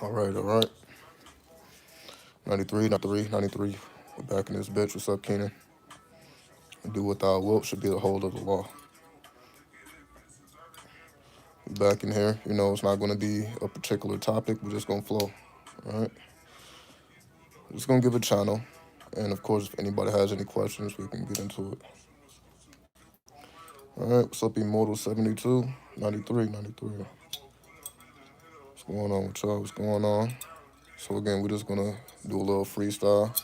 All right. 93. We're back in this bitch. What's up, Keenan? Do what thou wilt should be the whole of the law. We back in here. It's not going to be a particular topic. We're just going to flow. All right. Just going to give a channel. And of course, if anybody has any questions, we can get into it. All right. What's up, Immortal 72? 93. What's going on with y'all? What's going on? So again, we're just going to do a little freestyle.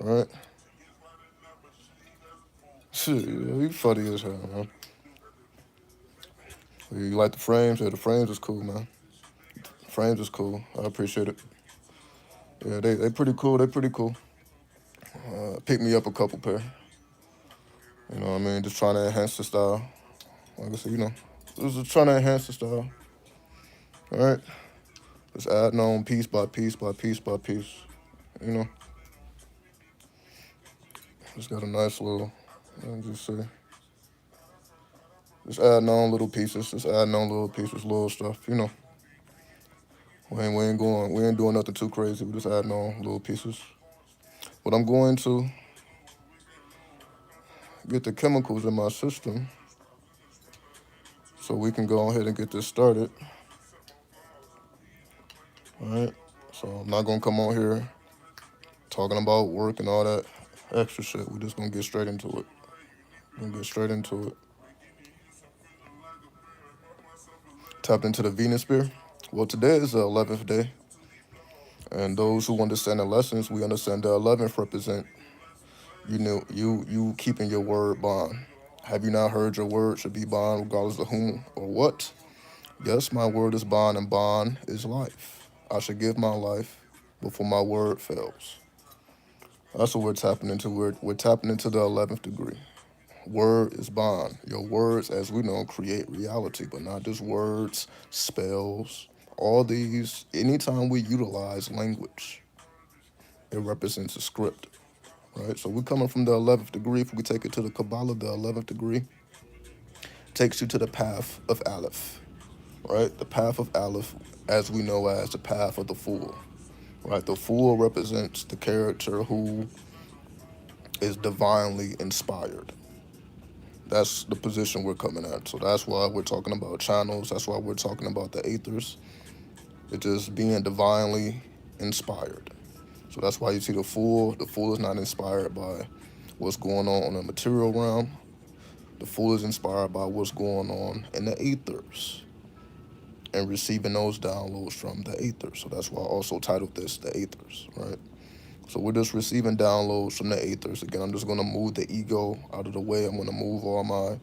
All right. Shit, you funny as hell, man. You like the frames? Yeah, the frames is cool, man. Frames is cool. I appreciate it. Yeah, they pretty cool. They pretty cool. Pick me up a couple pair. You know what I mean? Just trying to enhance the style. Like I said, just trying to enhance the style. All right? Just adding on piece by piece by piece by piece. You know? Just got a nice little, just say, just adding on little pieces. Just adding on little pieces, little stuff, We ain't doing nothing too crazy. We're just adding on little pieces. But I'm going to get the chemicals in my system so we can go ahead and get this started. All right? So I'm not going to come on here talking about work and all that extra shit. We're just going to get straight into it. Tapped into the Venus sphere. Well, today is the 11th day. And those who understand the lessons, we understand the 11th represent, you keeping your word bond. Have you not heard your word should be bond regardless of whom or what? Yes, my word is bond, and bond is life. I should give my life before my word fails. That's what we're tapping into. We're tapping into the 11th degree. Word is bond. Your words, as we know, create reality, but not just words, spells. All these, anytime we utilize language, it represents a script, right? So we're coming from the 11th degree. If we take it to the Kabbalah, the 11th degree takes you to the path of Aleph, right? The path of Aleph, as we know as the path of the fool, right? The fool represents the character who is divinely inspired. That's the position we're coming at. So that's why we're talking about channels. That's why we're talking about the Aethyrs. It's just being divinely inspired. So that's why you see the fool. The fool is not inspired by what's going on in the material realm. The fool is inspired by what's going on in the Aethyrs and receiving those downloads from the Aethyrs. So that's why I also titled this the Aethyrs, right? So we're just receiving downloads from the Aethyrs. Again, I'm just going to move the ego out of the way. I'm going to move all my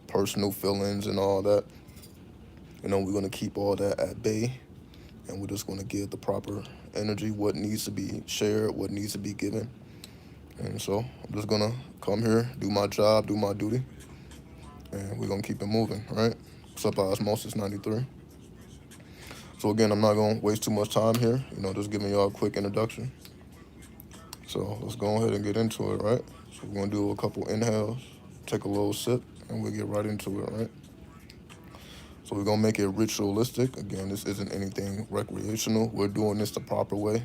personal feelings and all that. We're going to keep all that at bay. And we're just going to give the proper energy, what needs to be shared, what needs to be given. And so I'm just going to come here, do my job, do my duty. And we're going to keep it moving, right? What's up, Osmosis 93? So again, I'm not going to waste too much time here. Just giving y'all a quick introduction. So let's go ahead and get into it, right? So we're going to do a couple inhales, take a little sip, and we'll get right into it, right? So we're going to make it ritualistic. Again, this isn't anything recreational. We're doing this the proper way.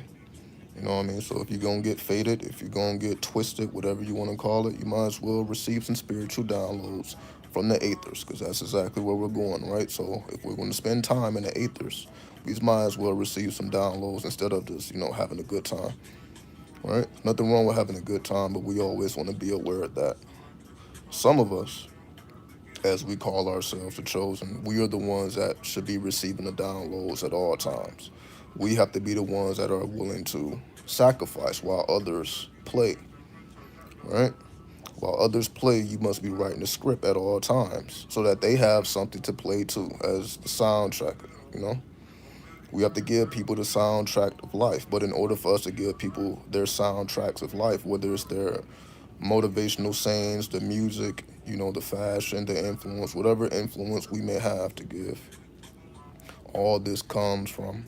You know what I mean? So if you're going to get faded, if you're going to get twisted, whatever you want to call it, you might as well receive some spiritual downloads from the Aethyrs, because that's exactly where we're going, right? So if we're going to spend time in the Aethyrs, we might as well receive some downloads instead of just, having a good time. Right? Nothing wrong with having a good time, but we always want to be aware of that. Some of us, as we call ourselves the chosen, we are the ones that should be receiving the downloads at all times. We have to be the ones that are willing to sacrifice while others play, right? While others play, you must be writing the script at all times so that they have something to play to as the soundtrack. We have to give people the soundtrack of life. But in order for us to give people their soundtracks of life, whether it's their motivational sayings, the music, the fashion, the influence, whatever influence we may have to give, all this comes from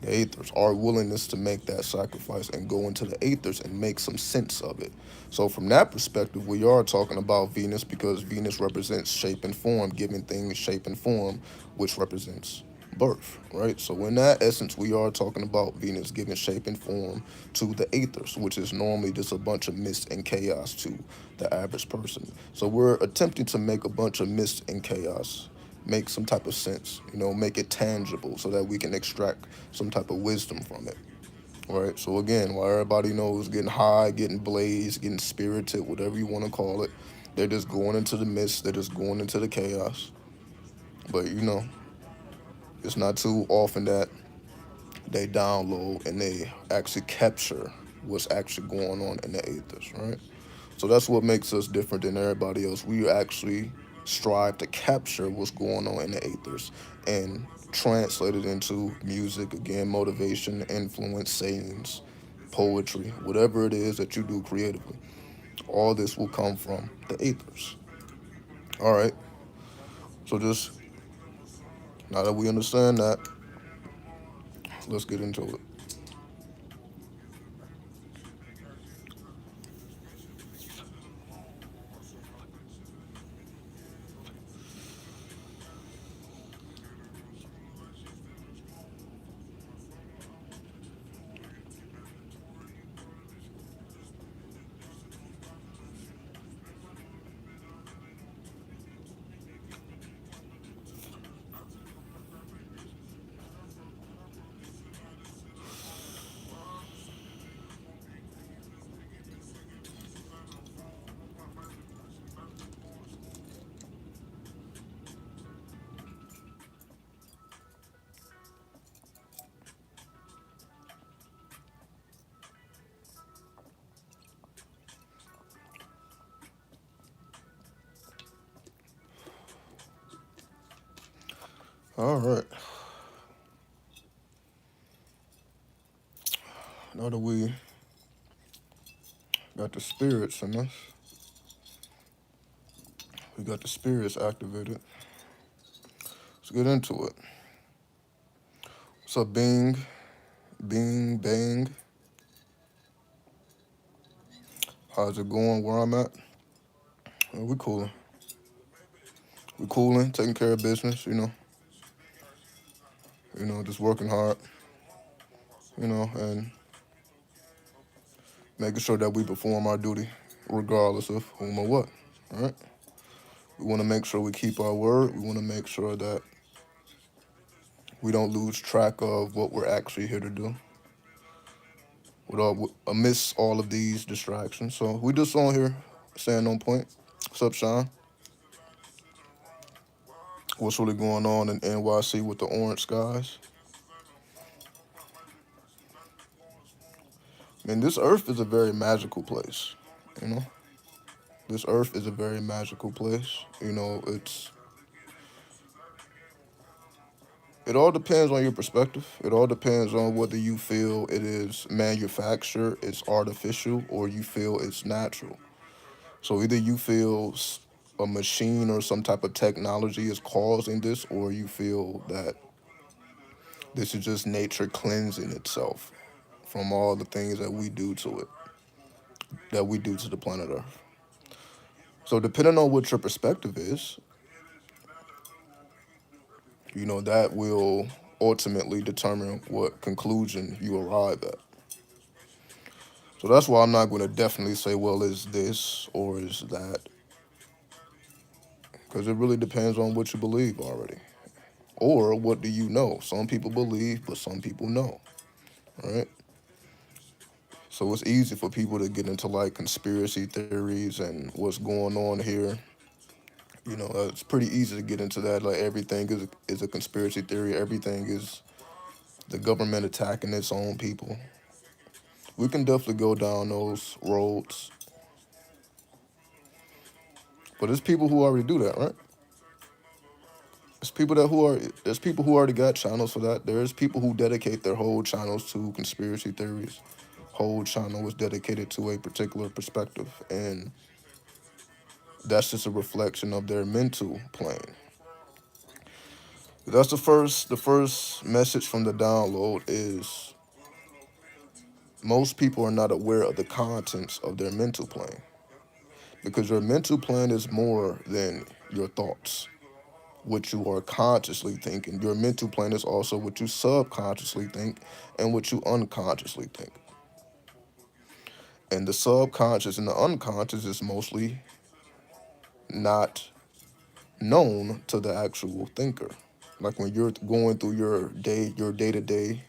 the Aethyrs. Our willingness to make that sacrifice and go into the Aethyrs and make some sense of it. So from that perspective, we are talking about Venus because Venus represents shape and form, giving things shape and form, which represents birth, right? So in that essence, we are talking about Venus giving shape and form to the Aethers, which is normally just a bunch of mist and chaos to the average person. So we're attempting to make a bunch of mist and chaos make some type of sense, make it tangible so that we can extract some type of wisdom from it. Right. So again, while everybody knows getting high, getting blazed, getting spirited, whatever you want to call it, they're just going into the mist, they're just going into the chaos. But it's not too often that they download and they actually capture what's actually going on in the Aethys, right? So that's what makes us different than everybody else. We actually strive to capture what's going on in the Aethys and translate it into music, again, motivation, influence, sayings, poetry, whatever it is that you do creatively. All this will come from the Aethys. All right. So just now that we understand that, let's get into it. All right. Now that we got the spirits in us, we got the spirits activated. Let's get into it. What's up, Bing? Bing, bang. How's it going? Where I'm at? We cooling. We cooling, taking care of business. Just working hard. And making sure that we perform our duty, regardless of whom or what. All right. We want to make sure we keep our word. We want to make sure that we don't lose track of what we're actually here to do, amidst all of these distractions. So we just on here, staying on point. What's up, Sean? What's really going on in NYC with the orange skies? I mean, this Earth is a very magical place. You know, this Earth is a very magical place. It all depends on your perspective. It all depends on whether you feel it is manufactured, it's artificial, or you feel it's natural. So either you feel a machine or some type of technology is causing this, or you feel that this is just nature cleansing itself from all the things that we do to it, that we do to the planet Earth. So depending on what your perspective is, that will ultimately determine what conclusion you arrive at. So that's why I'm not going to definitely say, well, is this or is that? Because it really depends on what you believe already. Or what do you know? Some people believe, but some people know, right? So it's easy for people to get into like conspiracy theories and what's going on here. It's pretty easy to get into that. Like everything is a conspiracy theory. Everything is the government attacking its own people. We can definitely go down those roads. But there's people who already do that, right? There's people who already got channels for that. There's people who dedicate their whole channels to conspiracy theories. Whole channel is dedicated to a particular perspective, and that's just a reflection of their mental plane. That's the first message from the download is most people are not aware of the contents of their mental plane because your mental plane is more than your thoughts. what you are consciously thinking. Your mental plane is also what you subconsciously think and what you unconsciously think. And the subconscious and the unconscious is mostly not known to the actual thinker. Like when you're going through your day to day,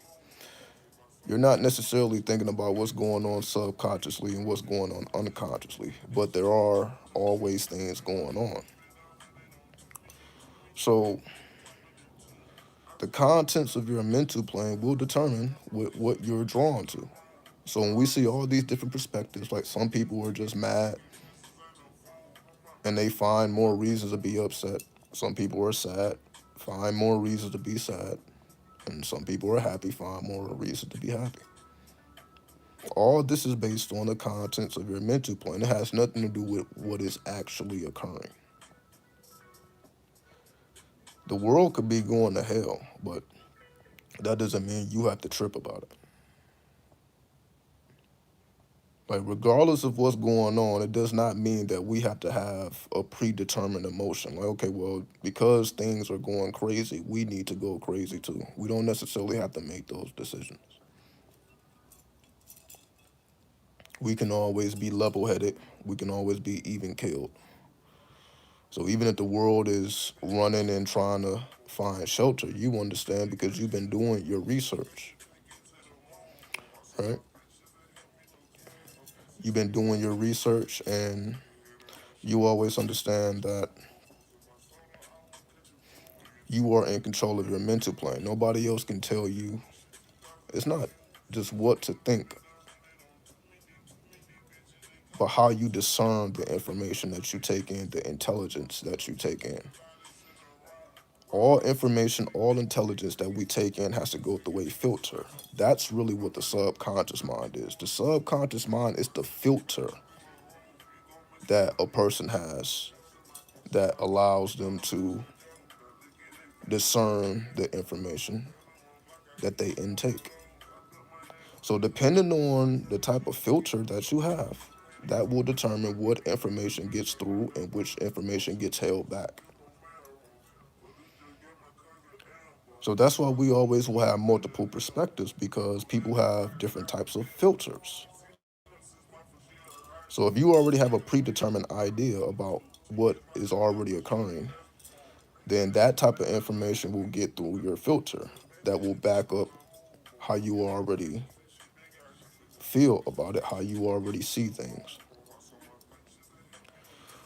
you're not necessarily thinking about what's going on subconsciously and what's going on unconsciously, but there are always things going on. So the contents of your mental plane will determine what you're drawn to. So when we see all these different perspectives, like some people are just mad and they find more reasons to be upset. Some people are sad, find more reasons to be sad. And some people are happy, find more reasons to be happy. All this is based on the contents of your mental plane. It has nothing to do with what is actually occurring. The world could be going to hell, but that doesn't mean you have to trip about it. Like, regardless of what's going on, it does not mean that we have to have a predetermined emotion. Like, okay, well, because things are going crazy, we need to go crazy too. We don't necessarily have to make those decisions. We can always be level headed, we can always be even killed. So even if the world is running and trying to find shelter, you understand because you've been doing your research, right? You've been doing your research and you always understand that you are in control of your mental plane. Nobody else can tell you. It's not just what to think, but how you discern the information that you take in, the intelligence that you take in. All information, all intelligence that we take in has to go through a filter. That's really what the subconscious mind is. The subconscious mind is the filter that a person has that allows them to discern the information that they intake. So, depending on the type of filter that you have, that will determine what information gets through and which information gets held back. So that's why we always will have multiple perspectives because people have different types of filters. So if you already have a predetermined idea about what is already occurring, then that type of information will get through your filter that will back up how you already feel about it, how you already see things.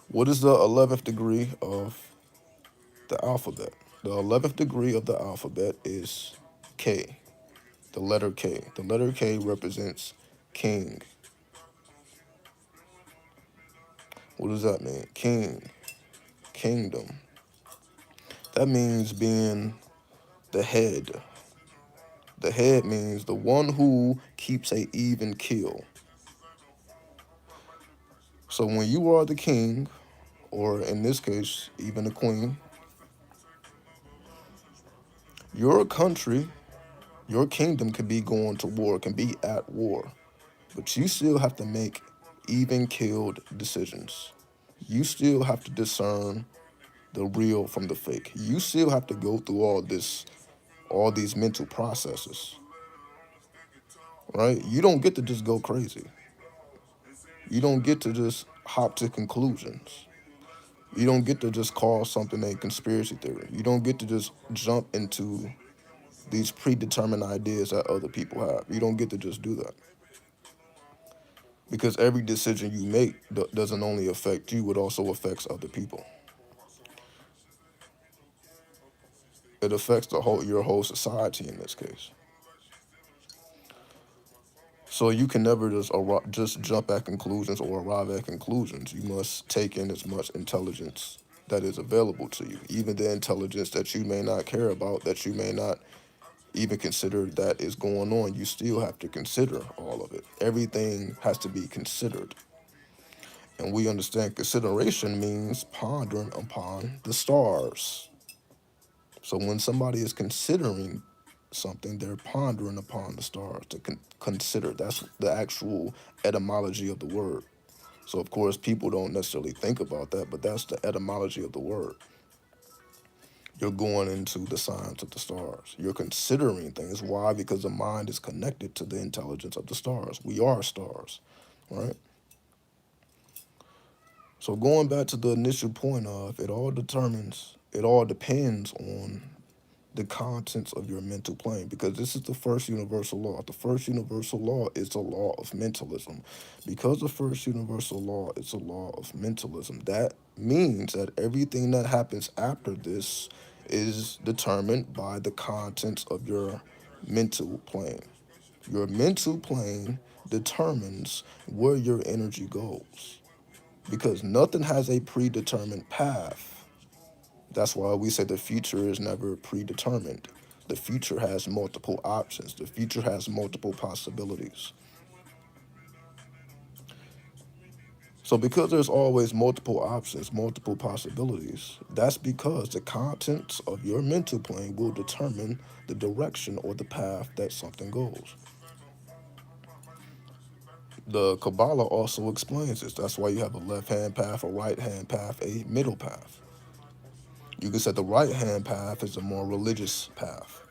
What is the 11th degree of the alphabet? The 11th degree of the alphabet is K, the letter K. The letter K represents king. What does that mean? King, kingdom. That means being the head. The head means the one who keeps a even keel. So when you are the king, or in this case, even the queen, your country, your kingdom can be going to war, can be at war, but you still have to make even keeled decisions. You still have to discern the real from the fake. You still have to go through all these mental processes, right? You don't get to just go crazy. You don't get to just hop to conclusions. You don't get to just call something a conspiracy theory. You don't get to just jump into these predetermined ideas that other people have. You don't get to just do that. Because every decision you make doesn't only affect you, it also affects other people. It affects your whole society in this case. So you can never just jump at conclusions or arrive at conclusions. You must take in as much intelligence that is available to you, even the intelligence that you may not care about, that you may not even consider that is going on. You still have to consider all of it. Everything has to be considered. And we understand consideration means pondering upon the stars. So when somebody is considering something, they're pondering upon the stars to consider. That's the actual etymology of the word. So, of course, people don't necessarily think about that, but that's the etymology of the word. You're going into the signs of the stars. You're considering things. Why? Because the mind is connected to the intelligence of the stars. We are stars, right? So going back to the initial point of it all depends on the contents of your mental plane, because this is the first universal law. The first universal law is a law of mentalism. Because the first universal law is a law of mentalism, that means that everything that happens after this is determined by the contents of your mental plane. Your mental plane determines where your energy goes, because nothing has a predetermined path. That's why we say the future is never predetermined. The future has multiple options. The future has multiple possibilities. So because there's always multiple options, multiple possibilities, that's because the contents of your mental plane will determine the direction or the path that something goes. The Kabbalah also explains this. That's why you have a left-hand path, a right-hand path, a middle path. You can say the right-hand path is a more religious path,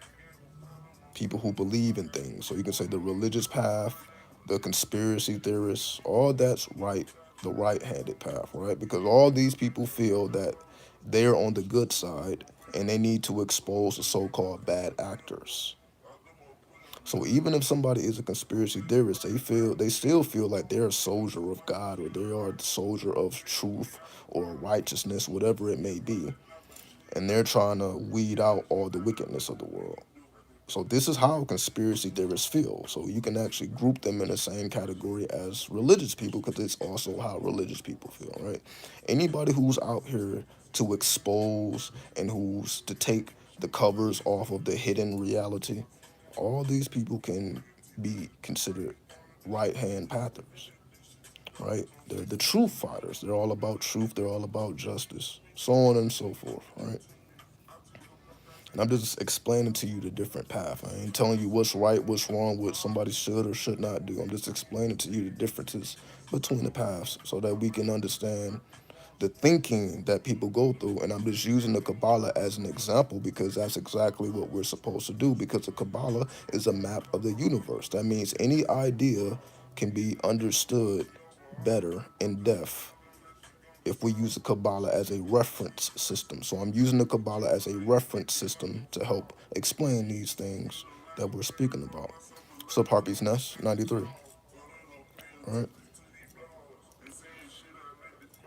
people who believe in things. So you can say the religious path, the conspiracy theorists, all that's right, the right-handed path, right? Because all these people feel that they're on the good side and they need to expose the so-called bad actors. So even if somebody is a conspiracy theorist, they still feel like they're a soldier of God, or they are the soldier of truth or righteousness, whatever it may be. And they're trying to weed out all the wickedness of the world. So this is how conspiracy theorists feel. So you can actually group them in the same category as religious people, because it's also how religious people feel, right? Anybody who's out here to expose and who's to take the covers off of the hidden reality, all these people can be considered right-hand pathers, right? They're the truth fighters. They're all about truth. They're all about justice, so on and so forth, right? And I'm just explaining to you the different path. I ain't telling you what's right, what's wrong, what somebody should or should not do. I'm just explaining to you the differences between the paths so that we can understand the thinking that people go through. And I'm just using the Kabbalah as an example because that's exactly what we're supposed to do, because the Kabbalah is a map of the universe. That means any idea can be understood better in depth if we use the Kabbalah as a reference system. So I'm using the Kabbalah as a reference system to help explain these things that we're speaking about. So Harpy's Nest, 93, right?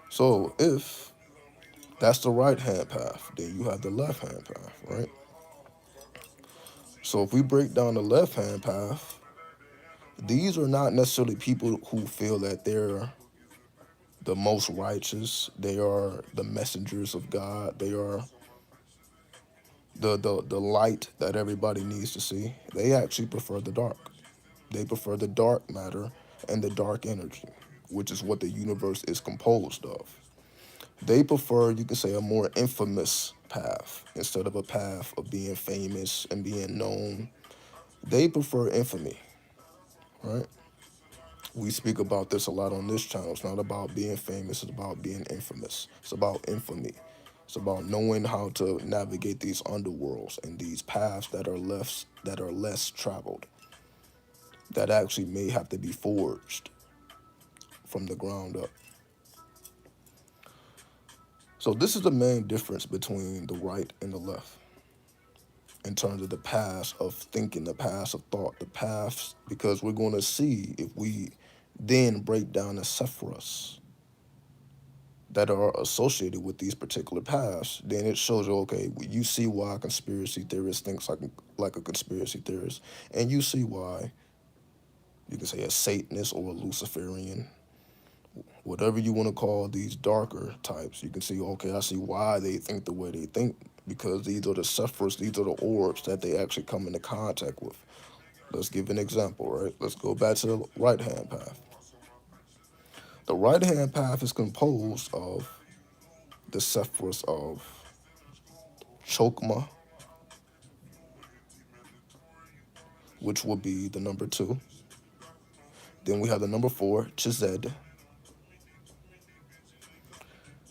So if that's the right-hand path, then you have the left-hand path, right? So if we break down the left-hand path, these are not necessarily people who feel that they're the most righteous. They are the messengers of God. They are the light that everybody needs to see. They actually prefer the dark. They prefer the dark matter and the dark energy, which is what the universe is composed of. They prefer, you can say, a more infamous path instead of a path of being famous and being known. They prefer infamy, right? We speak about this a lot on this channel. It's not about being famous, it's about being infamous. It's about infamy. It's about knowing how to navigate these underworlds and these paths that are less traveled, that actually may have to be forged from the ground up. So this is the main difference between the right and the left in terms of the paths of thinking, the paths of thought, the paths, because we're going to see if we then break down the Sephiros that are associated with these particular paths, then it shows you, okay, you see why a conspiracy theorist thinks like a conspiracy theorist, and you see why you can say a Satanist or a Luciferian, whatever you want to call these darker types, you can see, okay, I see why they think the way they think, because these are the Sephiros, these are the orbs that they actually come into contact with. Let's give an example, right? Let's go back to the right-hand path. The right-hand path is composed of the Sephiros of Chokmah, which will be the number 2. Then we have the number 4, Chesed.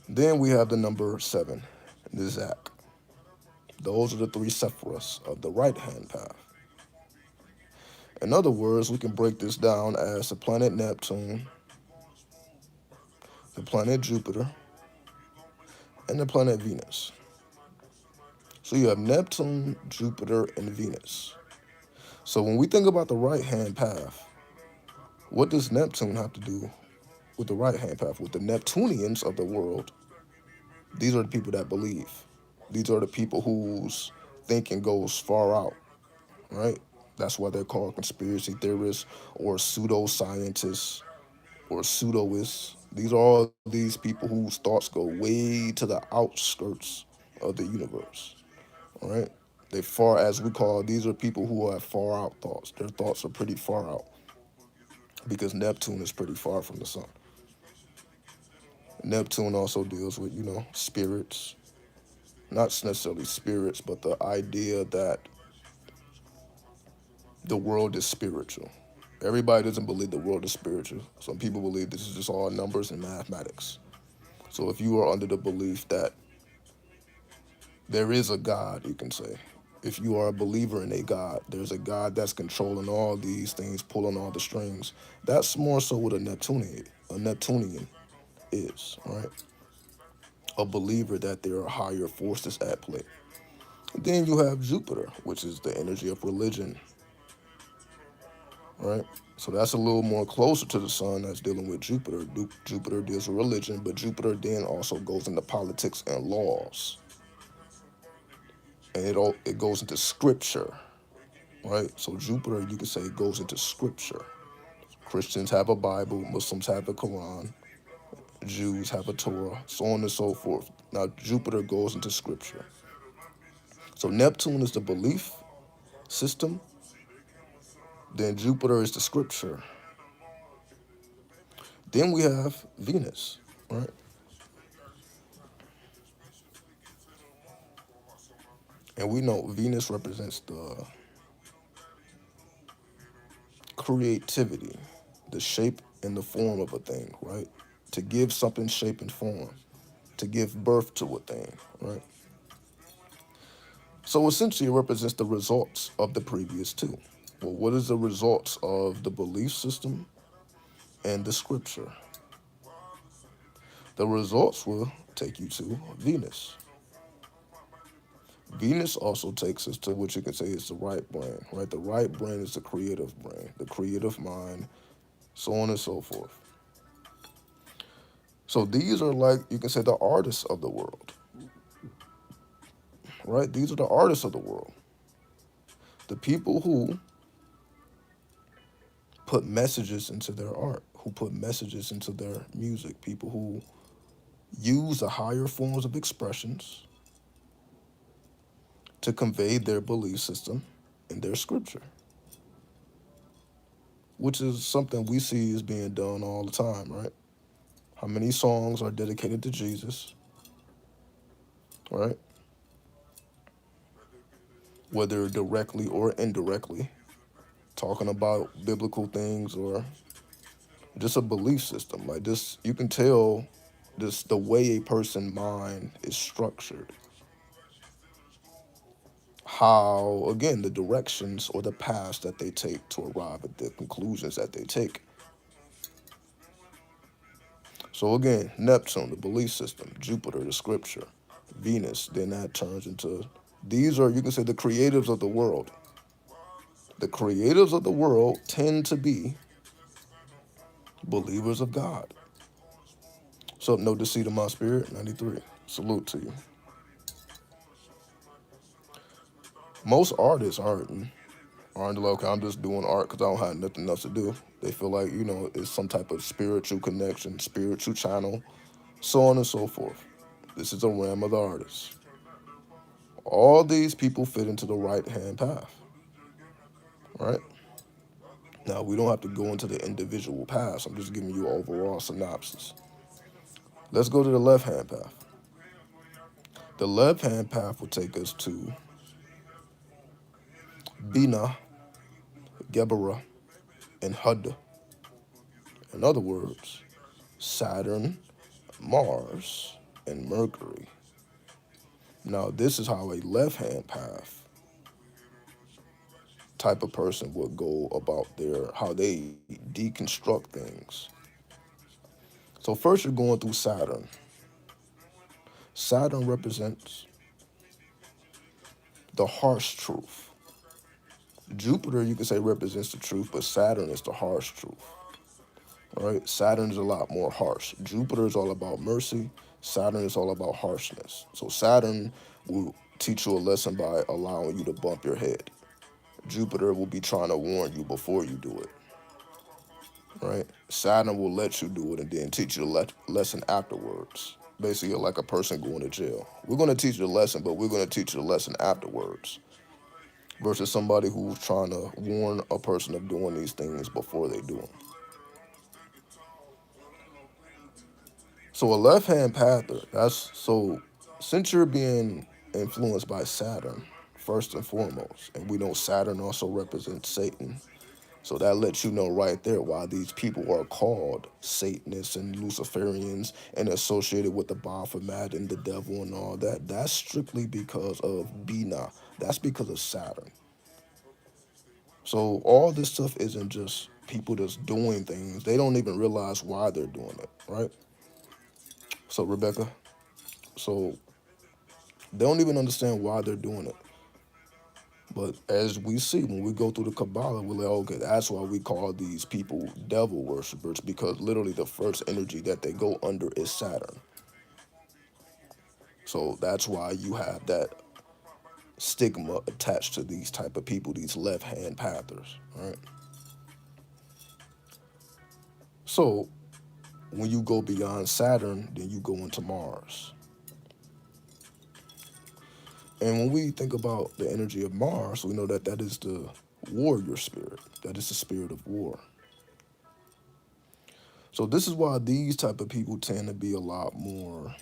Then we have the number 7, the Zach. Those are the three sephiras of the right hand path. In other words, we can break this down as the planet Neptune, the planet Jupiter, and the planet Venus. So you have Neptune, Jupiter, and Venus. So when we think about the right hand path, what does Neptune have to do with the right hand path? With the Neptunians of the world, these are the people that believe. These are the people whose thinking goes far out, right? That's why they're called conspiracy theorists or pseudoscientists or pseudoists. These are all these people whose thoughts go way to the outskirts of the universe, all right? They far, as we call, these are people who have far out thoughts. Their thoughts are pretty far out because Neptune is pretty far from the sun. Neptune also deals with, spirits, not necessarily spirits, but the idea that the world is spiritual. Everybody doesn't believe the world is spiritual. Some people believe this is just all numbers and mathematics. So if you are under the belief that there is a God, you can say, if you are a believer in a God, there's a God that's controlling all these things, pulling all the strings. That's more so what a Neptunian is, right? A believer that there are higher forces at play. Then you have Jupiter, which is the energy of religion, right? So that's a little more closer to the sun. That's dealing with Jupiter. Jupiter deals with religion, but Jupiter then also goes into politics and laws, and it goes into scripture, right? So Jupiter, you could say, goes into scripture. Christians have a Bible, Muslims have a Quran, Jews have a Torah, so on and so forth. Now Jupiter goes into scripture. So Neptune is the belief system. Then Jupiter is the scripture. Then we have Venus, right? And we know Venus represents the creativity, the shape and the form of a thing, right? To give something shape and form, to give birth to a thing, right? So essentially, it represents the results of the previous two. Well, what is the results of the belief system and the scripture? The results will take you to Venus. Venus also takes us to what you can say is the right brain, right? The right brain is the creative brain, the creative mind, so on and so forth. So these are, like, you can say, the artists of the world, right? These are the artists of the world. The people who put messages into their art, who put messages into their music, people who use the higher forms of expressions to convey their belief system in their scripture, which is something we see is being done all the time, right? How many songs are dedicated to Jesus, right? Whether directly or indirectly, talking about biblical things or just a belief system. Like this, you can tell this the way a person's mind is structured. How, again, the directions or the paths that they take to arrive at the conclusions that they take. So again, Neptune, the belief system, Jupiter, the scripture, Venus, then that turns into, these are, you can say, the creatives of the world. The creatives of the world tend to be believers of God. So, no deceit in my spirit, 93. Salute to you. Most artists aren't like, okay, I'm just doing art because I don't have nothing else to do. They feel like, it's some type of spiritual connection, spiritual channel, so on and so forth. This is a realm of the artist. All these people fit into the right hand path, right? Now, we don't have to go into the individual paths. I'm just giving you an overall synopsis. Let's go to the left hand path. The left hand path will take us to Bina, Geberah, and Hud. In other words, Saturn, Mars, and Mercury. Now, this is how a left hand path type of person would go about their how they deconstruct things. So first you're going through Saturn. Saturn represents the harsh truth. Jupiter, you can say, represents the truth, but Saturn is the harsh truth. Right? Saturn is a lot more harsh. Jupiter is all about mercy. Saturn is all about harshness. So Saturn will teach you a lesson by allowing you to bump your head. Jupiter will be trying to warn you before you do it. Right? Saturn will let you do it and then teach you the lesson afterwards. Basically, you're like a person going to jail. We're going to teach you the lesson, but we're going to teach you the lesson afterwards. Versus somebody who's trying to warn a person of doing these things before they do them. So a left-hand pather, that's so since you're being influenced by Saturn, first and foremost, and we know Saturn also represents Satan. So that lets you know right there why these people are called Satanists and Luciferians and associated with the Baphomet and the devil and all that. That's strictly because of Bina. That's because of Saturn. So all this stuff isn't just people just doing things. They don't even realize why they're doing it, right? So Rebecca, so they don't even understand why they're doing it. But as we see when we go through the Kabbalah, we're like, okay, that's why we call these people devil worshippers, because literally the first energy that they go under is Saturn. So that's why you have that stigma attached to these type of people, these left-hand pathers, right? So when you go beyond Saturn, then you go into Mars. And when we think about the energy of Mars, we know that that is the warrior spirit. That is the spirit of war. So this is why these type of people tend to be a lot more,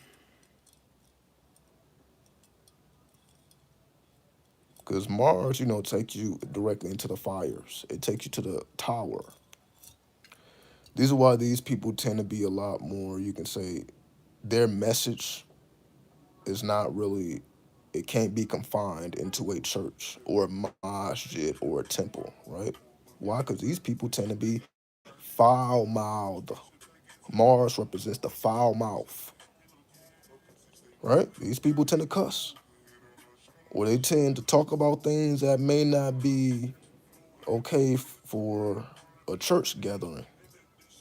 because Mars, takes you directly into the fires. It takes you to the tower. These are why these people tend to be a lot more, you can say, their message is not really, it can't be confined into a church or a masjid or a temple, right? Why? Because these people tend to be foul-mouthed. Mars represents the foul mouth, right? These people tend to cuss, or they tend to talk about things that may not be okay for a church gathering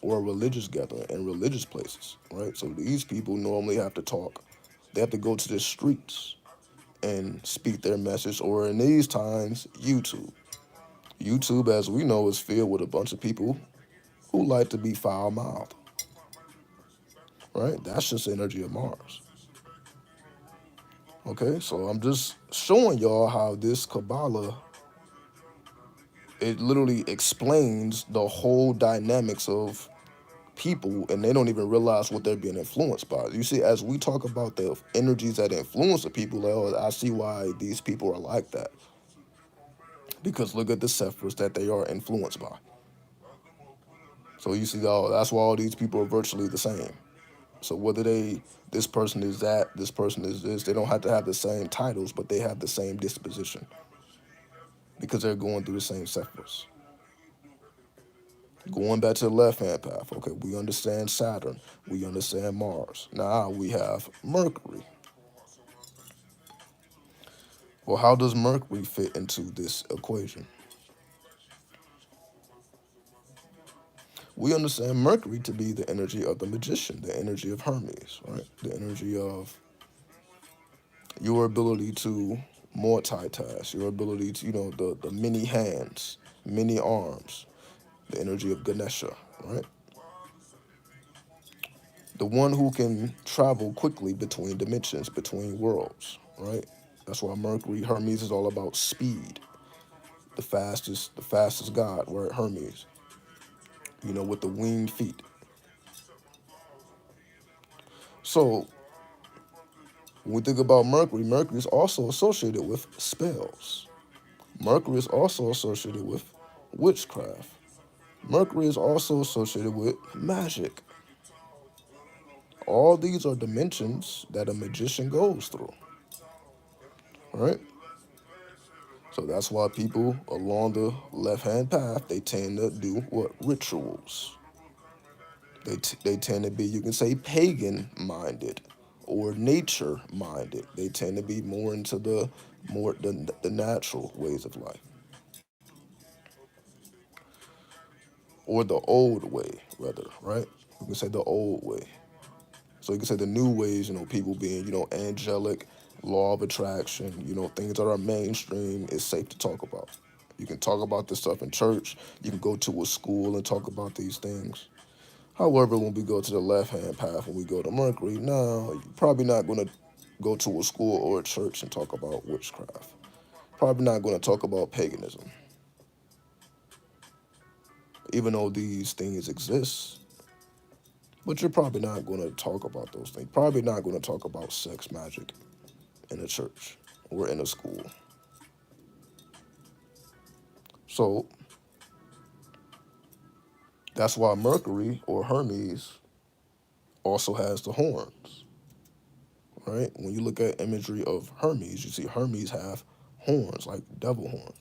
or a religious gathering in religious places, right? So these people normally have to talk. They have to go to the streets and speak their message, or in these times, YouTube. YouTube, as we know, is filled with a bunch of people who like to be foul-mouthed, right? That's just the energy of Mars. Okay, so I'm just showing y'all how this Kabbalah, it literally explains the whole dynamics of people, and they don't even realize what they're being influenced by. You see, as we talk about the energies that influence the people, like, oh, I see why these people are like that. Because look at the Sephiroths that they are influenced by. So you see, oh, that's why all these people are virtually the same. So whether this person is that, this person is this, they don't have to have the same titles, but they have the same disposition because they're going through the same Sephiroths. Going back to the left-hand path, okay, we understand Saturn, we understand Mars. Now we have Mercury. Well, how does Mercury fit into this equation? We understand Mercury to be the energy of the magician, the energy of Hermes, right? The energy of your ability to multitask, your ability to, the many hands, many arms, the energy of Ganesha, right? The one who can travel quickly between dimensions, between worlds, right? That's why Mercury, Hermes is all about speed. The fastest god, right? Hermes, with the winged feet. So when we think about Mercury, Mercury is also associated with spells. Mercury is also associated with witchcraft. Mercury is also associated with magic. All these are dimensions that a magician goes through. right? So that's why people along the left-hand path, they tend to do what? Rituals. They tend to be, you can say, pagan-minded or nature-minded. They tend to be more into the natural ways of life, or the old way, rather, right? You can say the old way. So you can say the new ways, people being, angelic, law of attraction, things that are mainstream is safe to talk about. You can talk about this stuff in church. You can go to a school and talk about these things. However, when we go to the left hand path, when we go to Mercury, no, you're probably not going to go to a school or a church and talk about witchcraft. Probably not going to talk about paganism, even though these things exist. But you're probably not going to talk about those things. Probably not going to talk about sex magic in a church or in a school. So that's why Mercury or Hermes also has the horns, right? When you look at imagery of Hermes, you see Hermes have horns, like devil horns,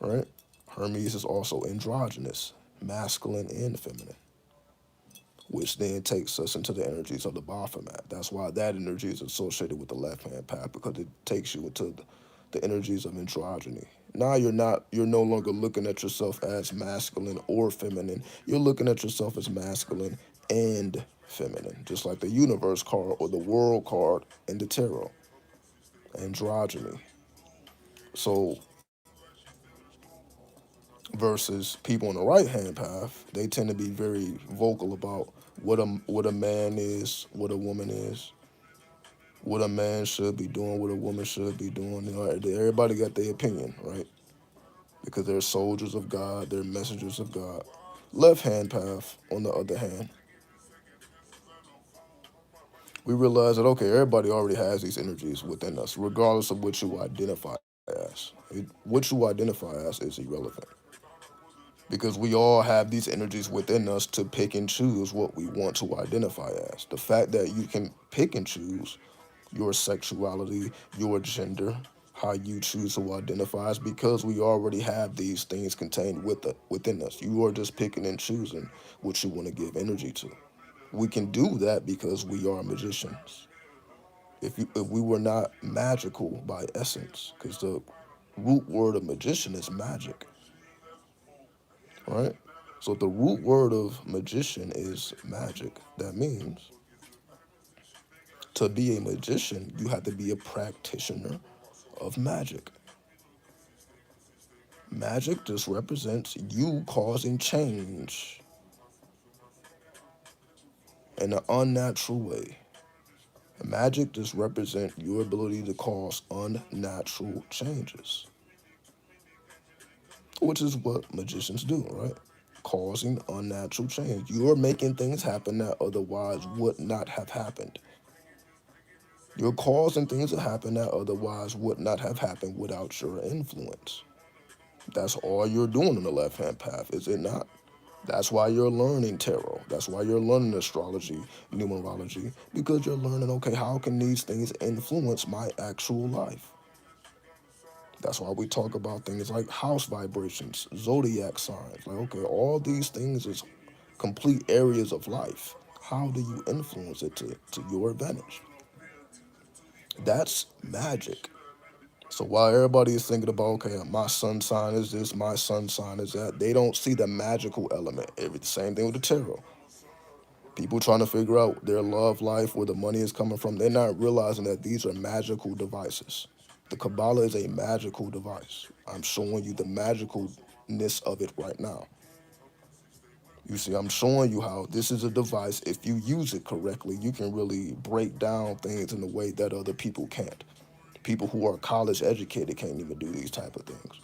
right? Hermes is also androgynous, masculine and feminine, which then takes us into the energies of the Baphomet. That's why that energy is associated with the left-hand path, because it takes you into the energies of androgyny. Now you're no longer looking at yourself as masculine or feminine. You're looking at yourself as masculine and feminine, just like the universe card or the world card in the tarot, androgyny. So versus people on the right hand path, they tend to be very vocal about what a man is, what a woman is, what a man should be doing, what a woman should be doing. Everybody got their opinion, right? Because they're soldiers of God, they're messengers of God. Left hand path, on the other hand, we realize that okay, everybody already has these energies within us, regardless of what you identify as. What you identify as is irrelevant, because we all have these energies within us to pick and choose what we want to identify as. The fact that you can pick and choose your sexuality, your gender, how you choose to identify is because we already have these things contained within us. You are just picking and choosing what you want to give energy to. We can do that because we are magicians. If we were not magical by essence, because the root word of magician is magic, right? So the root word of magician is magic. That means to be a magician, you have to be a practitioner of magic. Magic just represents you causing change in an unnatural way. Magic just represents your ability to cause unnatural changes, which is what magicians do, right? Causing unnatural change. You're making things happen that otherwise would not have happened. You're causing things to happen that otherwise would not have happened without your influence. That's all you're doing on the left hand path, is it not? That's why you're learning tarot. That's why you're learning astrology, numerology, because you're learning, okay, how can these things influence my actual life? That's why we talk about things like house vibrations, zodiac signs. Like, okay, all these things is complete areas of life. How do you influence it to your advantage? That's magic. So while everybody is thinking about, okay, my sun sign is this, my sun sign is that, they don't see the magical element. The same thing with the tarot. People trying to figure out their love life, where the money is coming from, they're not realizing that these are magical devices. The Kabbalah is a magical device. I'm showing you the magicalness of it right now. You see, I'm showing you how this is a device. If you use it correctly, you can really break down things in a way that other people can't. People who are college educated can't even do these type of things.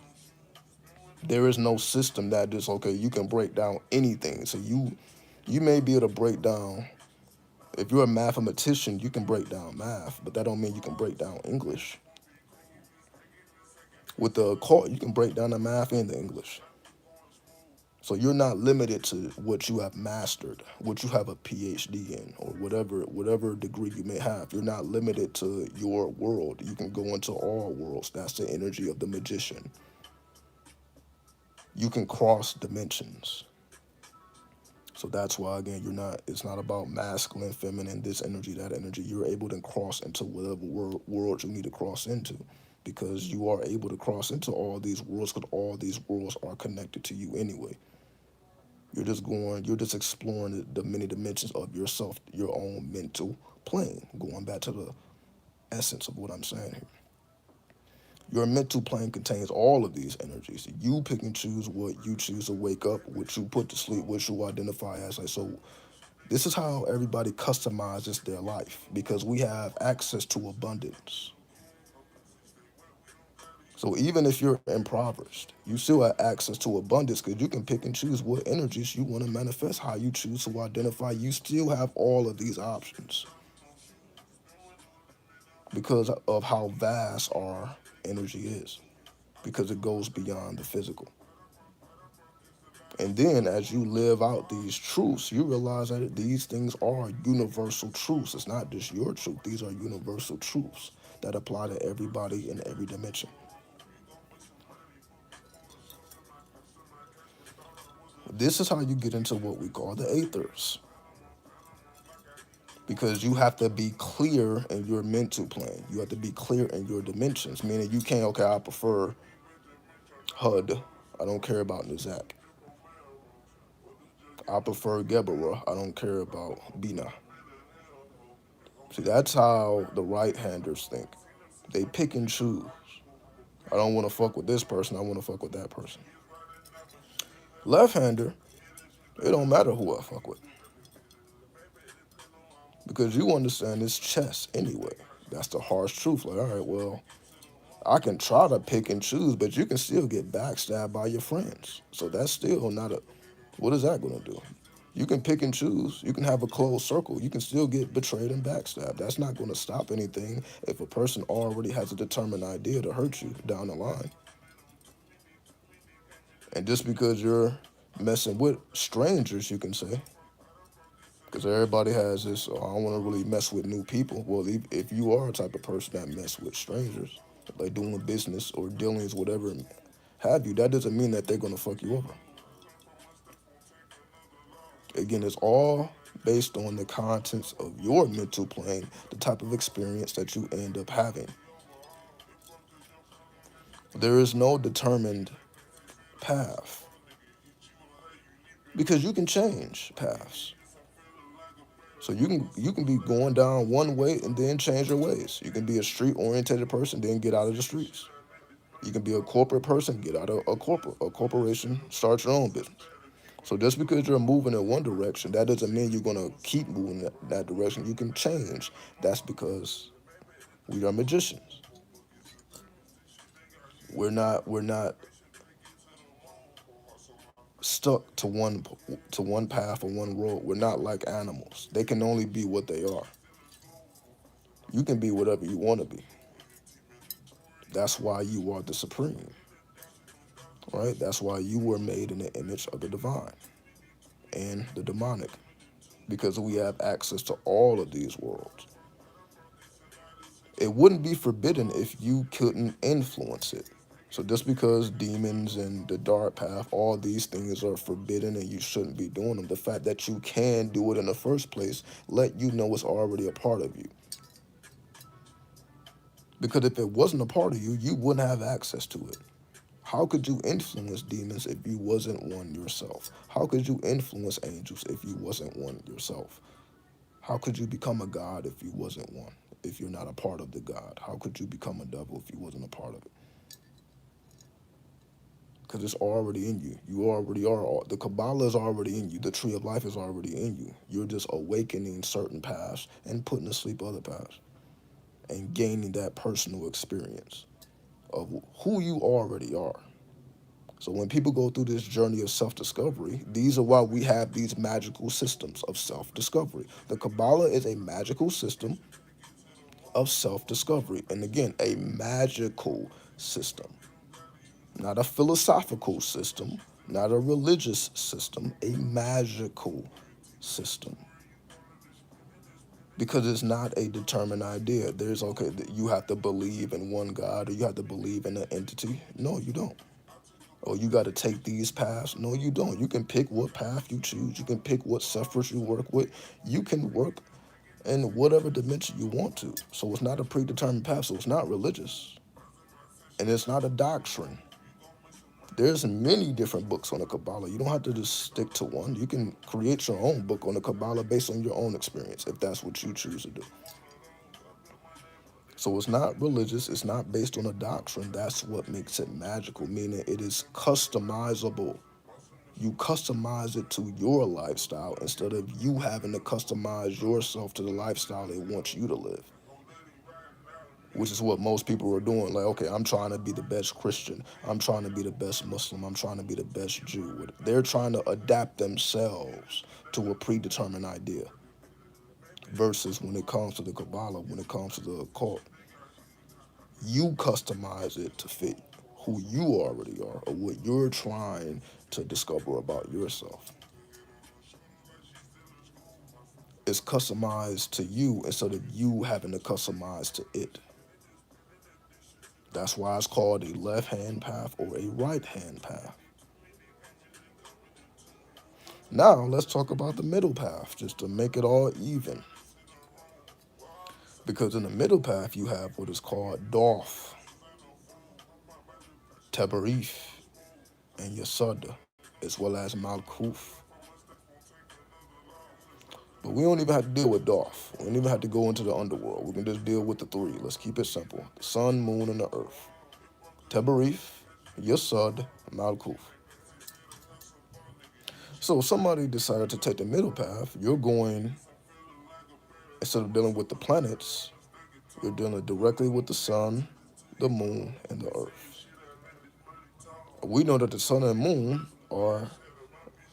There is no system that is okay. You can break down anything. So you may be able to break down. If you're a mathematician, you can break down math, but that don't mean you can break down English. With the occult, you can break down the math and the English. So you're not limited to what you have mastered, what you have a PhD in, or whatever degree you may have. You're not limited to your world. You can go into all worlds. That's the energy of the magician. You can cross dimensions. So that's why, again, it's not about masculine, feminine, this energy, that energy. You're able to cross into whatever world you need to cross into, because you are able to cross into all these worlds, because all these worlds are connected to you anyway. You're just exploring the many dimensions of yourself, your own mental plane. Going back to the essence of what I'm saying here. Your mental plane contains all of these energies. You pick and choose what you choose to wake up, what you put to sleep, what you identify as. Like, so this is how everybody customizes their life, because we have access to abundance. So even if you're impoverished, you still have access to abundance, because you can pick and choose what energies you want to manifest, how you choose to identify. You still have all of these options because of how vast our energy is, because it goes beyond the physical. And then as you live out these truths, you realize that these things are universal truths. It's not just your truth. These are universal truths that apply to everybody in every dimension. This is how you get into what we call the Aethyrs, because you have to be clear in your mental plane. You have to be clear in your dimensions, meaning you can't, okay, I prefer HUD. I don't care about Nizak. I prefer Geborah. I don't care about Bina. See, that's how the right-handers think. They pick and choose. I don't want to fuck with this person. I want to fuck with that person. Left-hander, it don't matter who I fuck with, because you understand it's chess anyway. That's the harsh truth. Like, all right, well, I can try to pick and choose, but you can still get backstabbed by your friends. So that's still not a. What is that going to do? You can pick and choose. You can have a closed circle. You can still get betrayed and backstabbed. That's not going to stop anything if a person already has a determined idea to hurt you down the line. And just because you're messing with strangers, you can say, because everybody has this, oh, I don't want to really mess with new people. Well, if you are a type of person that mess with strangers, like doing business or dealings, whatever have you, that doesn't mean that they're going to fuck you over. Again, it's all based on the contents of your mental plane, the type of experience that you end up having. There is no determined path, because you can change paths. So you can be going down one way and then change your ways. You can be a street oriented person, then get out of the streets. You can be a corporate person, get out of a corporation, start your own business. So just because you're moving in one direction, that doesn't mean you're gonna keep moving that direction. You can change. That's because we are magicians. We're not stuck to one path or one road. We're not like animals. They can only be what they are. You can be whatever you want to be. That's why you are the supreme, right? That's why you were made in the image of the divine and the demonic, because we have access to all of these worlds. It wouldn't be forbidden if you couldn't influence it. So just because demons and the dark path, all these things are forbidden and you shouldn't be doing them, the fact that you can do it in the first place, let you know it's already a part of you. Because if it wasn't a part of you, you wouldn't have access to it. How could you influence demons if you wasn't one yourself? How could you influence angels if you wasn't one yourself? How could you become a god if you wasn't one? If you're not a part of the god, how could you become a devil if you wasn't a part of it? Because it's already in you. You already are. The Kabbalah is already in you. The tree of life is already in you. You're just awakening certain paths and putting to sleep other paths and gaining that personal experience of who you already are. So when people go through this journey of self-discovery, these are why we have these magical systems of self-discovery. The Kabbalah is a magical system of self-discovery. And again, a magical system, not a philosophical system, Not a religious system, a magical system. Because it's not a determined idea. There's okay that you have to believe in one God or you have to believe in an entity. No, you don't. Oh, you got to take these paths. No, you don't. You can pick what path you choose. You can pick what suffers you work with. You can work in whatever dimension you want to. So it's not a predetermined path. So it's not religious, and it's not a doctrine. There's many different books on the Kabbalah. You don't have to just stick to one. You can create your own book on the Kabbalah based on your own experience, if that's what you choose to do. So it's not religious. It's not based on a doctrine. That's what makes it magical, meaning it is customizable. You customize it to your lifestyle instead of you having to customize yourself to the lifestyle they want you to live, which is what most people are doing. Like, okay, I'm trying to be the best Christian. I'm trying to be the best Muslim. I'm trying to be the best Jew. They're trying to adapt themselves to a predetermined idea. Versus when it comes to the Kabbalah, when it comes to the occult, you customize it to fit who you already are or what you're trying to discover about yourself. It's customized to you instead of you having to customize to it. That's why it's called a left hand path or a right hand path. Now, let's talk about the middle path just to make it all even. Because in the middle path, you have what is called Doth, Tabarif, and Yasud, as well as Malkuf. But we don't even have to deal with Doth. We don't even have to go into the underworld. We can just deal with the three. Let's keep it simple. The sun, moon, and the earth. Tabarif, Yasud, Malkuf. So if somebody decided to take the middle path, you're going, instead of dealing with the planets, you're dealing directly with the sun, the moon, and the earth. We know that the sun and moon are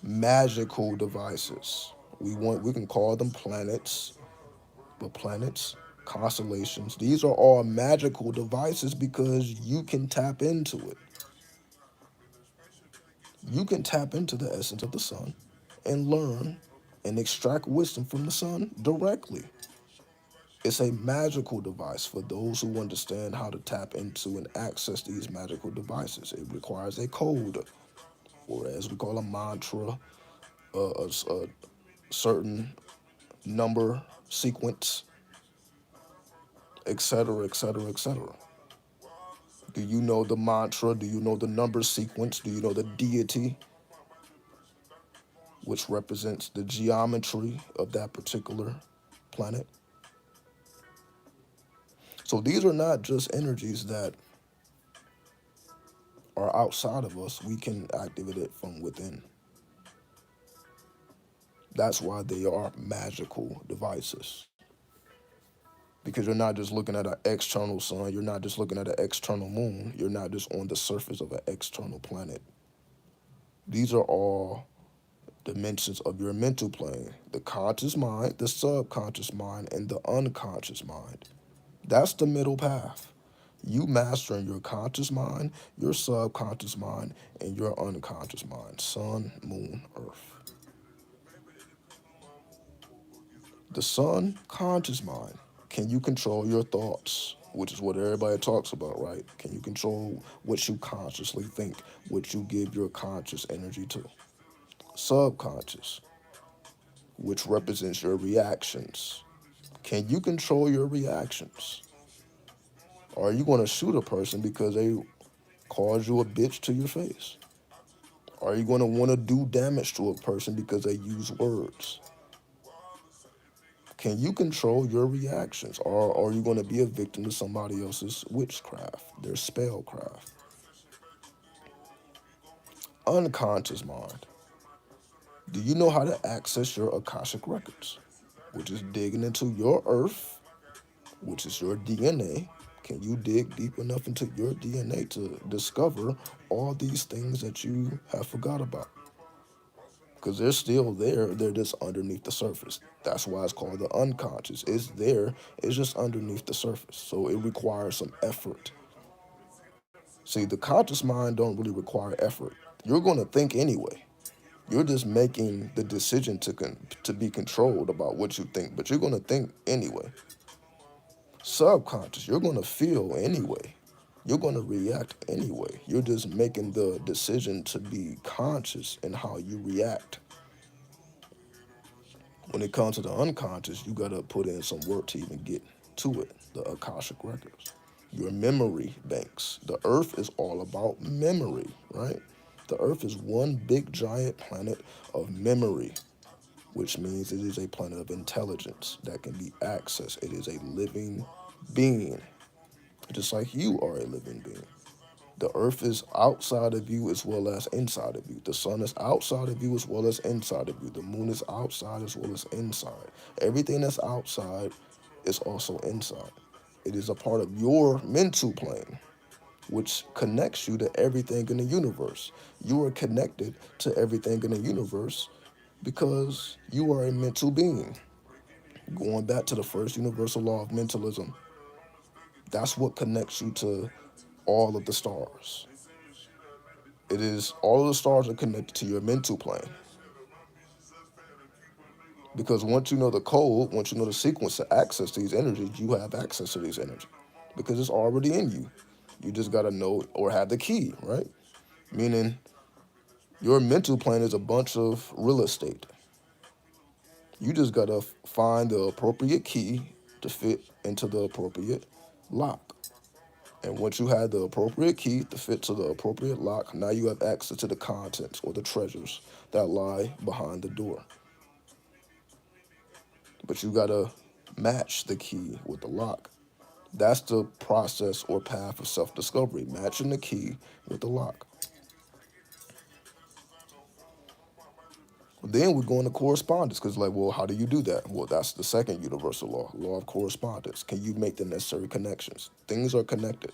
magical devices. We can call them planets, but planets, constellations, these are all magical devices because you can tap into it. You can tap into the essence of the sun and learn and extract wisdom from the sun directly. It's a magical device for those who understand how to tap into and access these magical devices. It requires a code, or as we call a mantra, a certain number sequence, etc., etc., etc. Do you know the mantra? Do you know the number sequence? Do you know the deity, which represents the geometry of that particular planet? So these are not just energies that are outside of us. We can activate it from within. That's why they are magical devices. Because you're not just looking at an external sun, you're not just looking at an external moon, you're not just on the surface of an external planet. These are all dimensions of your mental plane: the conscious mind, the subconscious mind, and the unconscious mind. That's the middle path. You mastering your conscious mind, your subconscious mind, and your unconscious mind. Sun, moon, earth. The sun, conscious mind. Can you control your thoughts? Which is what everybody talks about, right? Can you control what you consciously think, what you give your conscious energy to? Subconscious, which represents your reactions. Can you control your reactions? Are you going to shoot a person because they called you a bitch to your face? Are you going to want to do damage to a person because they use words? Can you control your reactions, or are you going to be a victim to somebody else's witchcraft, their spellcraft? Unconscious mind. Do you know how to access your Akashic records, which is digging into your earth, which is your DNA? Can you dig deep enough into your DNA to discover all these things that you have forgot about? Because they're still there, they're just underneath the surface. That's why it's called the unconscious. It's there, it's just underneath the surface. So it requires some effort. See, the conscious mind don't really require effort. You're going to think anyway. You're just making the decision to be controlled about what you think, but you're going to think anyway. Subconscious, you're going to feel anyway. You're going to react anyway. You're just making the decision to be conscious in how you react. When it comes to the unconscious, you got to put in some work to even get to it. The Akashic records, your memory banks. The earth is all about memory, right? The earth is one big giant planet of memory, which means it is a planet of intelligence that can be accessed. It is a living being, just like you are a living being. The earth is outside of you as well as inside of you. The sun is outside of you as well as inside of you. The moon is outside as well as inside. Everything that's outside is also inside. It is a part of your mental plane, which connects you to everything in the universe. You are connected to everything in the universe because you are a mental being. Going back to the first universal law of mentalism, that's what connects you to all of the stars. It is all of the stars are connected to your mental plane. Because once you know the code, once you know the sequence to access these energies, you have access to these energies. Because it's already in you. You just gotta know or have the key, right? Meaning your mental plane is a bunch of real estate. You just gotta find the appropriate key to fit into the appropriate lock. And once you have the appropriate key to fit to the appropriate lock, now you have access to the contents or the treasures that lie behind the door. But you gotta match the key with the lock. That's the process or path of self-discovery, matching the key with the lock. Then we're going to correspondence because, like, well, how do you do that? Well, that's the second universal law, law of correspondence. Can you make the necessary connections? Things are connected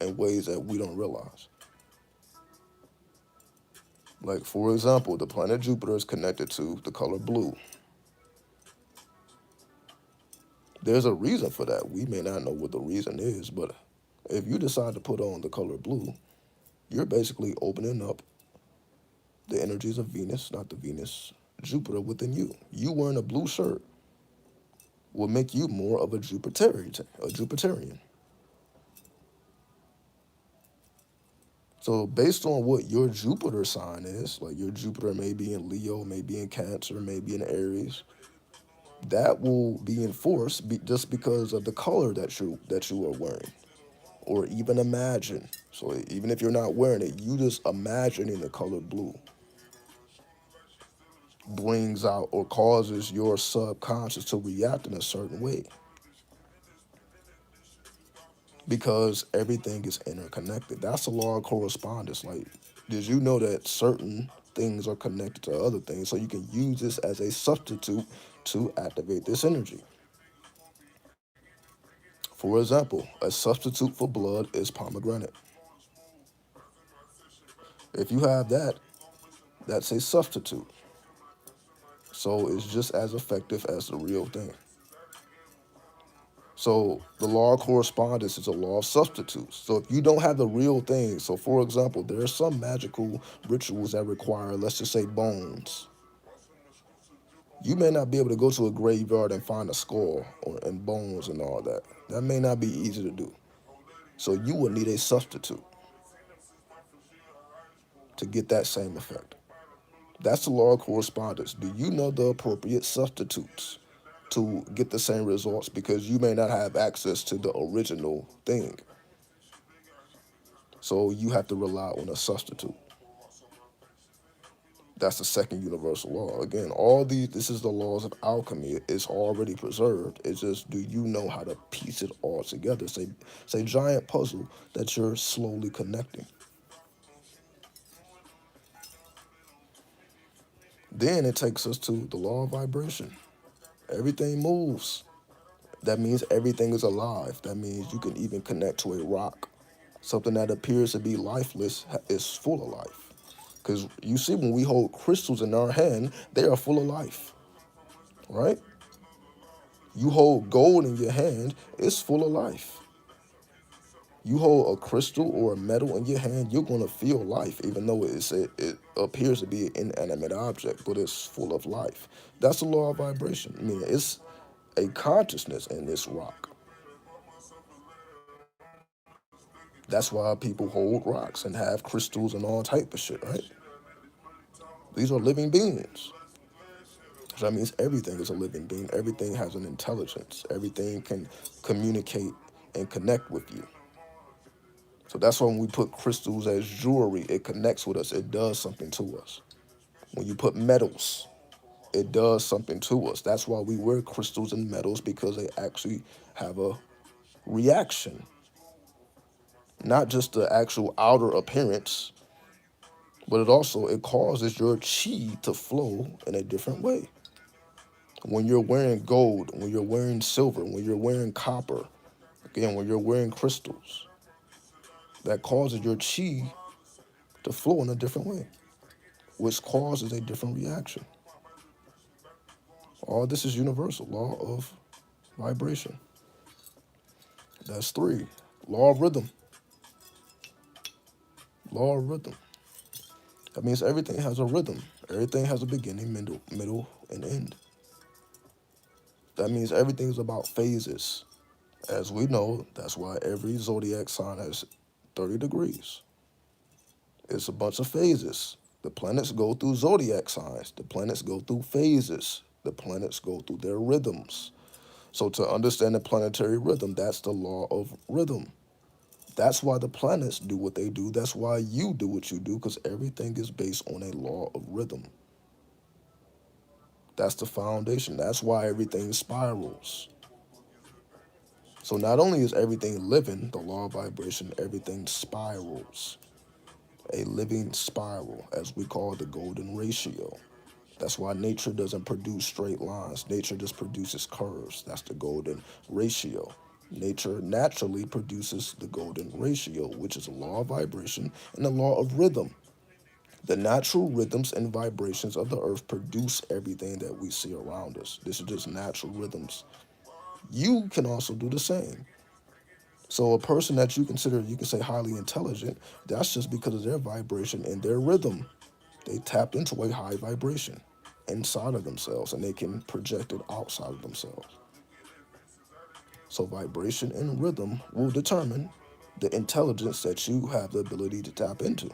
in ways that we don't realize. Like, for example, the planet Jupiter is connected to the color blue. There's a reason for that. We may not know what the reason is, but if you decide to put on the color blue, you're basically opening up the energies of Venus, not the Venus, Jupiter within you. You wearing a blue shirt will make you more of a Jupiterian, a Jupiterian. So based on what your Jupiter sign is, like your Jupiter may be in Leo, may be in Cancer, may be in Aries, that will be enforced just because of the color that you are wearing, or even imagine. So even if you're not wearing it, you just imagining the color blue brings out or causes your subconscious to react in a certain way because everything is interconnected. That's the law of correspondence. Like, did you know that certain things are connected to other things? So you can use this as a substitute to activate this energy. For example, a substitute for blood is pomegranate. If you have that, that's a substitute. So it's just as effective as the real thing. So the law of correspondence is a law of substitutes. So if you don't have the real thing, so for example, there are some magical rituals that require, let's just say, bones. You may not be able to go to a graveyard and find a skull and bones and all that. That may not be easy to do. So you would need a substitute to get that same effect. That's the law of correspondence. Do you know the appropriate substitutes to get the same results? Because you may not have access to the original thing. So you have to rely on a substitute. That's the second universal law. Again, all these, this is the laws of alchemy. It's already preserved. It's just, do you know how to piece it all together? It's a giant puzzle that you're slowly connecting. Then it takes us to the law of vibration. Everything moves. That means everything is alive. That means you can even connect to a rock. Something that appears to be lifeless is full of life. Because you see, when we hold crystals in our hand, they are full of life, right? You hold gold in your hand, it's full of life. You hold a crystal or a metal in your hand, you're gonna feel life, even though it appears to be an inanimate object, but it's full of life. That's the law of vibration. I mean, it's a consciousness in this rock. That's why people hold rocks and have crystals and all type of shit, right? These are living beings. So that means everything is a living being. Everything has an intelligence. Everything can communicate and connect with you. So that's why when we put crystals as jewelry, it connects with us. It does something to us. When you put metals, it does something to us. That's why we wear crystals and metals, because they actually have a reaction. Not just the actual outer appearance, but it causes your chi to flow in a different way. When you're wearing gold, when you're wearing silver, when you're wearing copper, again, when you're wearing crystals, that causes your chi to flow in a different way, which causes a different reaction. All this is universal, law of vibration. That's three. Law of rhythm. Law of rhythm. That means everything has a rhythm. Everything has a beginning, middle, and end. That means everything is about phases. As we know, that's why every zodiac sign has 30 degrees. It's a bunch of phases. The planets go through zodiac signs. The planets go through phases. The planets go through their rhythms. So to understand the planetary rhythm, that's the law of rhythm. That's why the planets do what they do. That's why you do what you do, because everything is based on a law of rhythm. That's the foundation. That's why everything spirals. So not only is everything living, the law of vibration, everything spirals. A living spiral, as we call the golden ratio. That's why nature doesn't produce straight lines. Nature just produces curves. That's the golden ratio. Nature naturally produces the golden ratio, which is a law of vibration and a law of rhythm. The natural rhythms and vibrations of the earth produce everything that we see around us. This is just natural rhythms. You can also do the same. So a person that you consider, you can say highly intelligent, that's just because of their vibration and their rhythm. They tapped into a high vibration inside of themselves, and they can project it outside of themselves. So vibration and rhythm will determine the intelligence that you have the ability to tap into.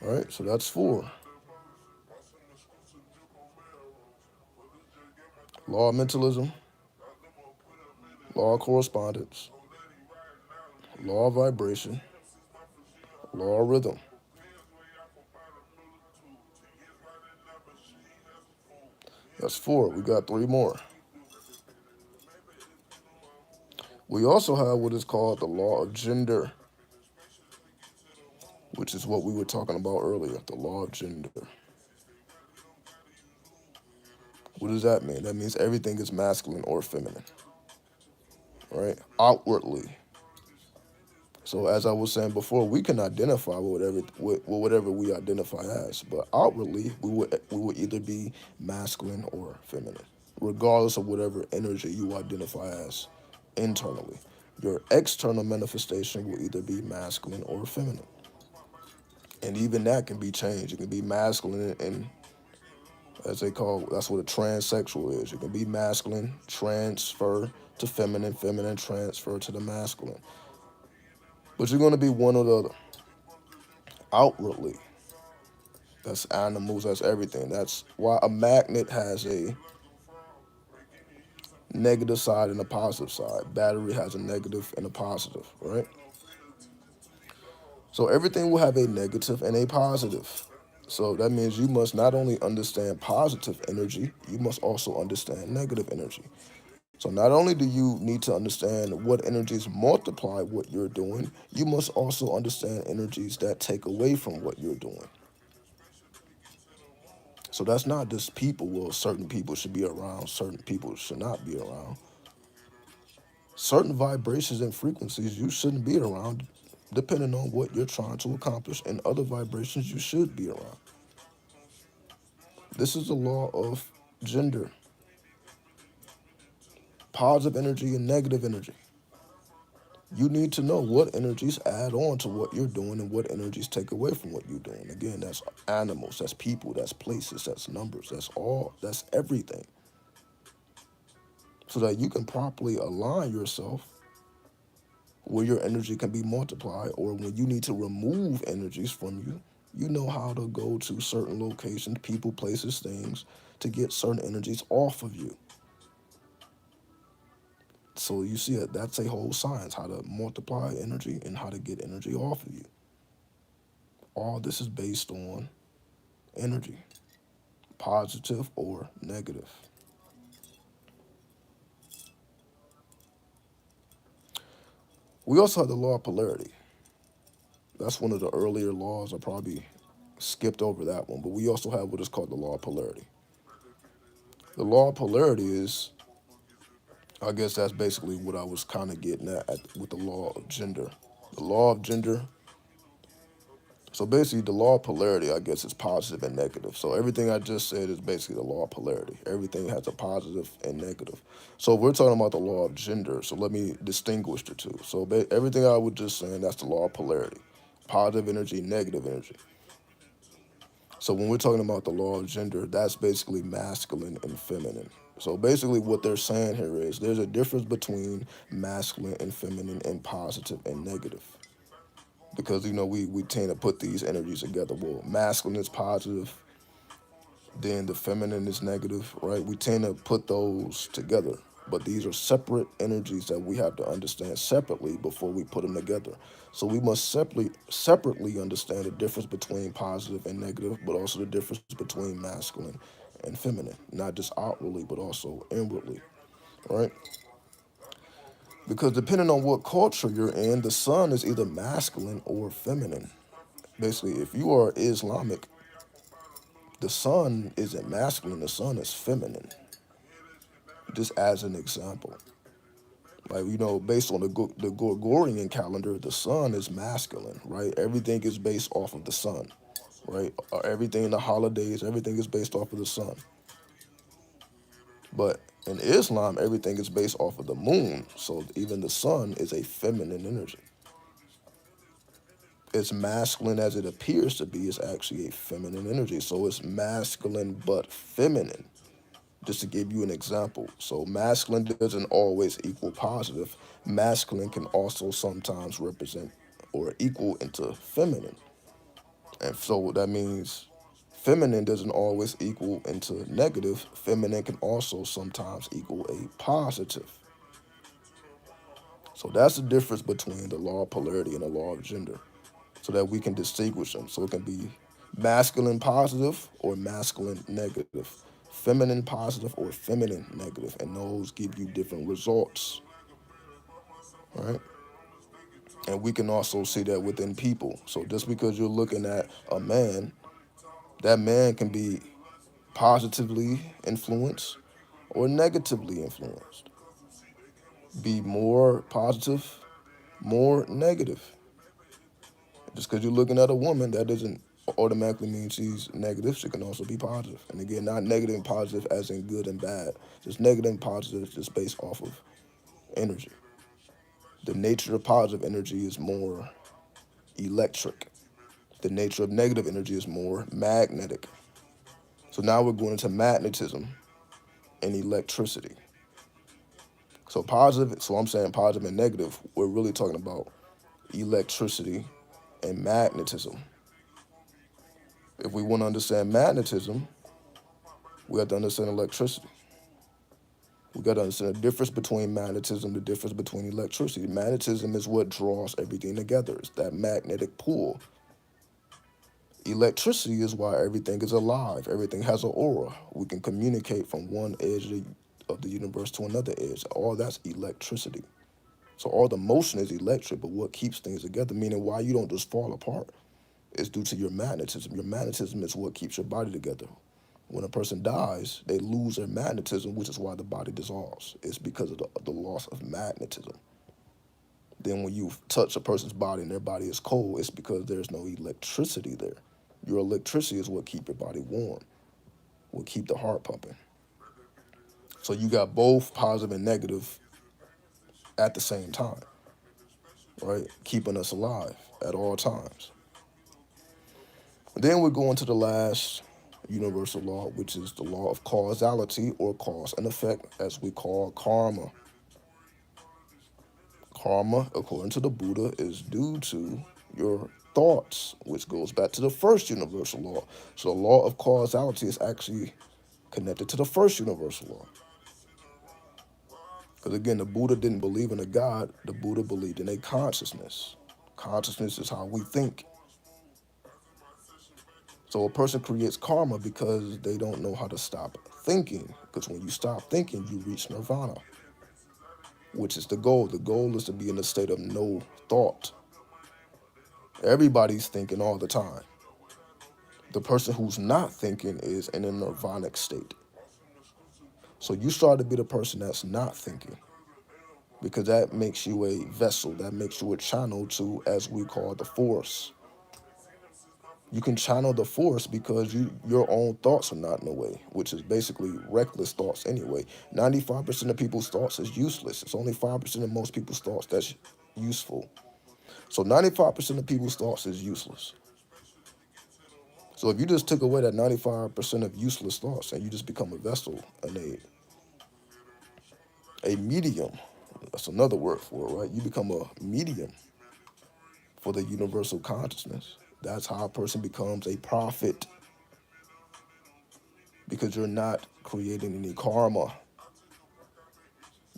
All right, so that's four. Law of mentalism, law of correspondence, law of vibration, law of rhythm. That's four. We got three more. We also have what is called the law of gender, which is what we were talking about earlier, the law of gender. What does that mean? That means everything is masculine or feminine, right? Outwardly. So as I was saying before, we can identify with whatever we identify as, but outwardly we would either be masculine or feminine, regardless of whatever energy you identify as internally. Your external manifestation will either be masculine or feminine. And even that can be changed. It can be masculine and as they call, that's what a transsexual is. You can be masculine, transfer to feminine, feminine transfer to the masculine. But you're going to be one or the other. Outwardly, that's animals, that's everything. That's why a magnet has a negative side and a positive side. Battery has a negative and a positive, right? So everything will have a negative and a positive. So that means you must not only understand positive energy, you must also understand negative energy. So not only do you need to understand what energies multiply what you're doing, you must also understand energies that take away from what you're doing. So that's not just people. Well, certain people should be around, certain people should not be around. Certain vibrations and frequencies you shouldn't be around, depending on what you're trying to accomplish, and other vibrations you should be around. This is the law of gender, positive energy and negative energy. You need to know what energies add on to what you're doing and what energies take away from what you're doing. Again, that's animals, that's people, that's places, that's numbers, that's everything. So that you can properly align yourself where your energy can be multiplied, or when you need to remove energies from you, you know how to go to certain locations, people, places, things to get certain energies off of you. So you see it, that's a whole science, how to multiply energy and how to get energy off of you. All this is based on energy, positive or negative. We also have the law of polarity. That's one of the earlier laws. I probably skipped over that one, but we also have what is called the law of polarity. The law of polarity is, I guess that's basically what I was kind of getting at with the law of gender. The law of gender. So basically, the law of polarity, I guess, is positive and negative. So everything I just said is basically the law of polarity. Everything has a positive and negative. So we're talking about the law of gender. So let me distinguish the two. So everything I was just saying, that's the law of polarity, positive energy, negative energy. So when we're talking about the law of gender, that's basically masculine and feminine. So basically what they're saying here is there's a difference between masculine and feminine and positive and negative. Because we tend to put these energies together. Well, masculine is positive, then the feminine is negative, right? We tend to put those together. But these are separate energies that we have to understand separately before we put them together. So we must separately understand the difference between positive and negative, but also the difference between masculine and feminine, not just outwardly, but also inwardly, right? Because depending on what culture you're in, the sun is either masculine or feminine. Basically, if you are Islamic, the sun isn't masculine, the sun is feminine. Just as an example. Like, based on the Gregorian calendar, the sun is masculine, right? Everything is based off of the sun, right? Everything, the holidays, everything is based off of the sun. But in Islam, everything is based off of the moon. So even the sun is a feminine energy. It's masculine as it appears to be, is actually a feminine energy. So it's masculine but feminine. Just to give you an example. So masculine doesn't always equal positive. Masculine can also sometimes represent or equal into feminine. And so that means feminine doesn't always equal into negative. Feminine can also sometimes equal a positive. So that's the difference between the law of polarity and the law of gender, so that we can distinguish them. So it can be masculine positive or masculine negative, feminine positive or feminine negative, and those give you different results, right? And we can also see that within people. So just because you're looking at a man, that man can be positively influenced or negatively influenced, be more positive, more negative. Just because you're looking at a woman, that doesn't automatically mean she's negative. She can also be positive. And again, not negative and positive as in good and bad. Just negative and positive just based off of energy. The nature of positive energy is more electric. The nature of negative energy is more magnetic. So now we're going into magnetism and electricity. So positive, so I'm saying positive and negative, we're really talking about electricity and magnetism. If we want to understand magnetism, we have to understand electricity. We got to understand the difference between magnetism, the difference between electricity. Magnetism is what draws everything together. It's that magnetic pull. Electricity is why everything is alive. Everything has an aura. We can communicate from one edge of the universe to another edge. All that's electricity. So all the motion is electric, but what keeps things together, meaning why you don't just fall apart, is due to your magnetism. Your magnetism is what keeps your body together. When a person dies, they lose their magnetism, which is why the body dissolves. It's because of the loss of magnetism. Then when you touch a person's body and their body is cold, it's because there's no electricity there. Your electricity is what keep your body warm, will keep the heart pumping. So you got both positive and negative at the same time. right? Keeping us alive at all times. Then we go into the last universal law, which is the law of causality or cause and effect, as we call karma. Karma, according to the Buddha, is due to your thoughts, which goes back to the first universal law. So the law of causality is actually connected to the first universal law. Because again, the Buddha didn't believe in a God, the Buddha believed in a consciousness. Consciousness is how we think. So a person creates karma because they don't know how to stop thinking. Because when you stop thinking, you reach nirvana, which is the goal. The goal is to be in a state of no thought. Everybody's thinking all the time. The person who's not thinking is in a nirvanic state. So you start to be the person that's not thinking, because that makes you a vessel, that makes you a channel to, as we call, the force. You can channel the force because your own thoughts are not in the way, which is basically reckless thoughts anyway. 95% of people's thoughts is useless. It's only 5% of most people's thoughts that's useful. So 95% of people's thoughts is useless. So if you just took away that 95% of useless thoughts and you just become a vessel and a medium, that's another word for it, right? You become a medium for the universal consciousness. That's how a person becomes a prophet, because you're not creating any karma.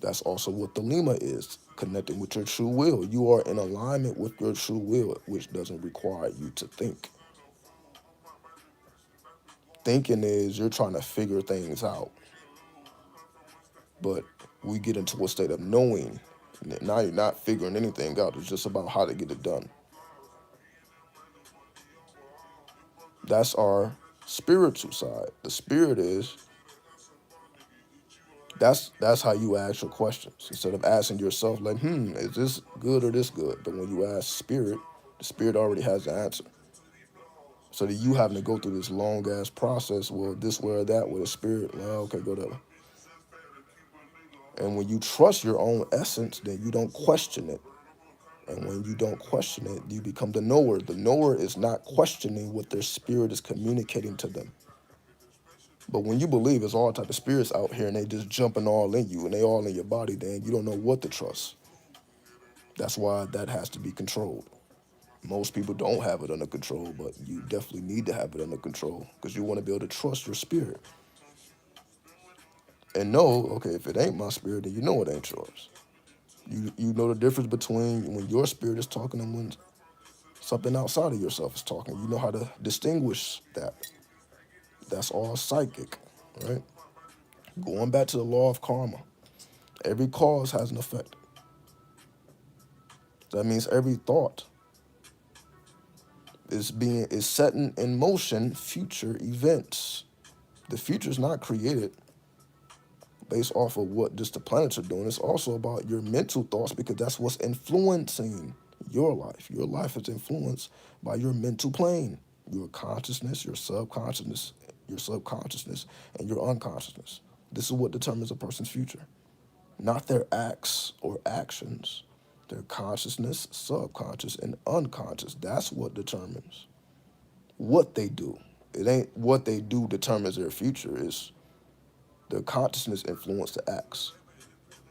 That's also what the Lima is, connecting with your true will. You are in alignment with your true will, which doesn't require you to think. Thinking is you're trying to figure things out. But we get into a state of knowing. Now you're not figuring anything out. It's just about how to get it done. That's our spiritual side. The spirit is, that's how you ask your questions. Instead of asking yourself like, is this good or this good? But when you ask spirit, the spirit already has the answer. So that you having to go through this long ass process, well, this way or that with a spirit, well, okay, go there. And when you trust your own essence, then you don't question it. And when you don't question it, you become the knower. The knower is not questioning what their spirit is communicating to them. But when you believe there's all type of spirits out here and they just jumping all in you and they all in your body, then you don't know what to trust. That's why that has to be controlled. Most people don't have it under control, but you definitely need to have it under control because you want to be able to trust your spirit. And know, okay, if it ain't my spirit, then you know it ain't yours. You know the difference between when your spirit is talking and when something outside of yourself is talking. You know how to distinguish that. That's all psychic, right? Going back to the law of karma, every cause has an effect. That means every thought is setting in motion future events. The future is not created based off of what just the planets are doing. It's also about your mental thoughts, because that's what's influencing your life. Your life is influenced by your mental plane, your consciousness, your subconsciousness, and your unconsciousness. This is what determines a person's future, not their acts or actions. Their consciousness, subconscious, and unconscious. That's what determines what they do. It ain't what they do determines their future. It's their consciousness influence the acts.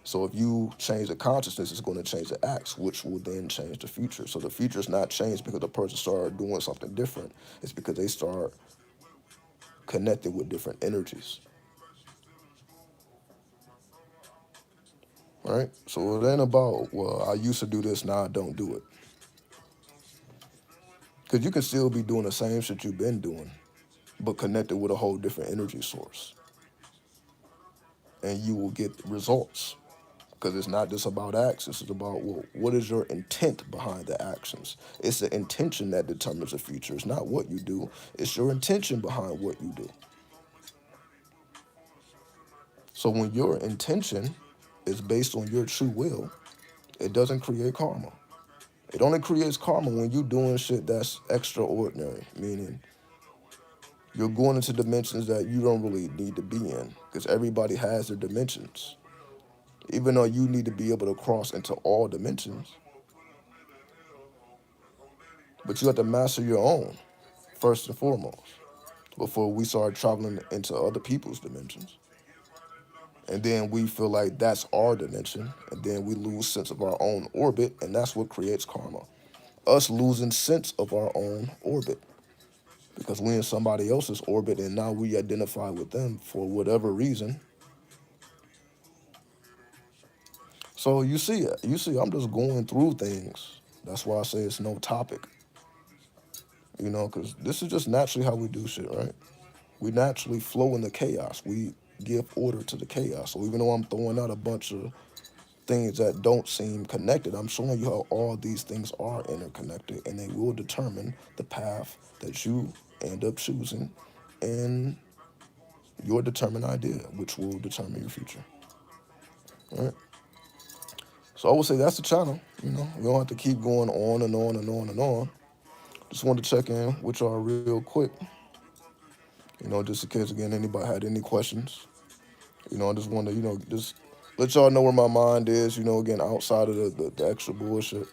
So if you change the consciousness, it's going to change the acts, which will then change the future. So the future is not changed because the person started doing something different. It's because they start connecting with different energies. Right? So it ain't about, well, I used to do this, now I don't do it. Because you can still be doing the same shit you've been doing, but connected with a whole different energy source. And you will get results. Because it's not just about acts. It's about, well, what is your intent behind the actions? It's the intention that determines the future. It's not what you do. It's your intention behind what you do. So when your intention is based on your true will, it doesn't create karma. It only creates karma when you're doing shit that's extraordinary, meaning you're going into dimensions that you don't really need to be in, because everybody has their dimensions. Even though you need to be able to cross into all dimensions, But you have to master your own first and foremost before we start traveling into other people's dimensions. And then we feel like that's our dimension, and then we lose sense of our own orbit, and that's what creates karma. Us losing sense of our own orbit because we're in somebody else's orbit, and now we identify with them for whatever reason. So you see, I'm just going through things. That's why I say it's no topic, because this is just naturally how we do shit, right? We naturally flow in the chaos. We give order to the chaos. So even though I'm throwing out a bunch of things that don't seem connected, I'm showing you how all these things are interconnected, and they will determine the path that you end up choosing in your determined idea, which will determine your future. Right? So I would say that's the channel. We don't have to keep going on and on and on and on. Just wanted to check in with y'all real quick. Just in case again anybody had any questions. I just wanted to, just let y'all know where my mind is, again, outside of the extra bullshit.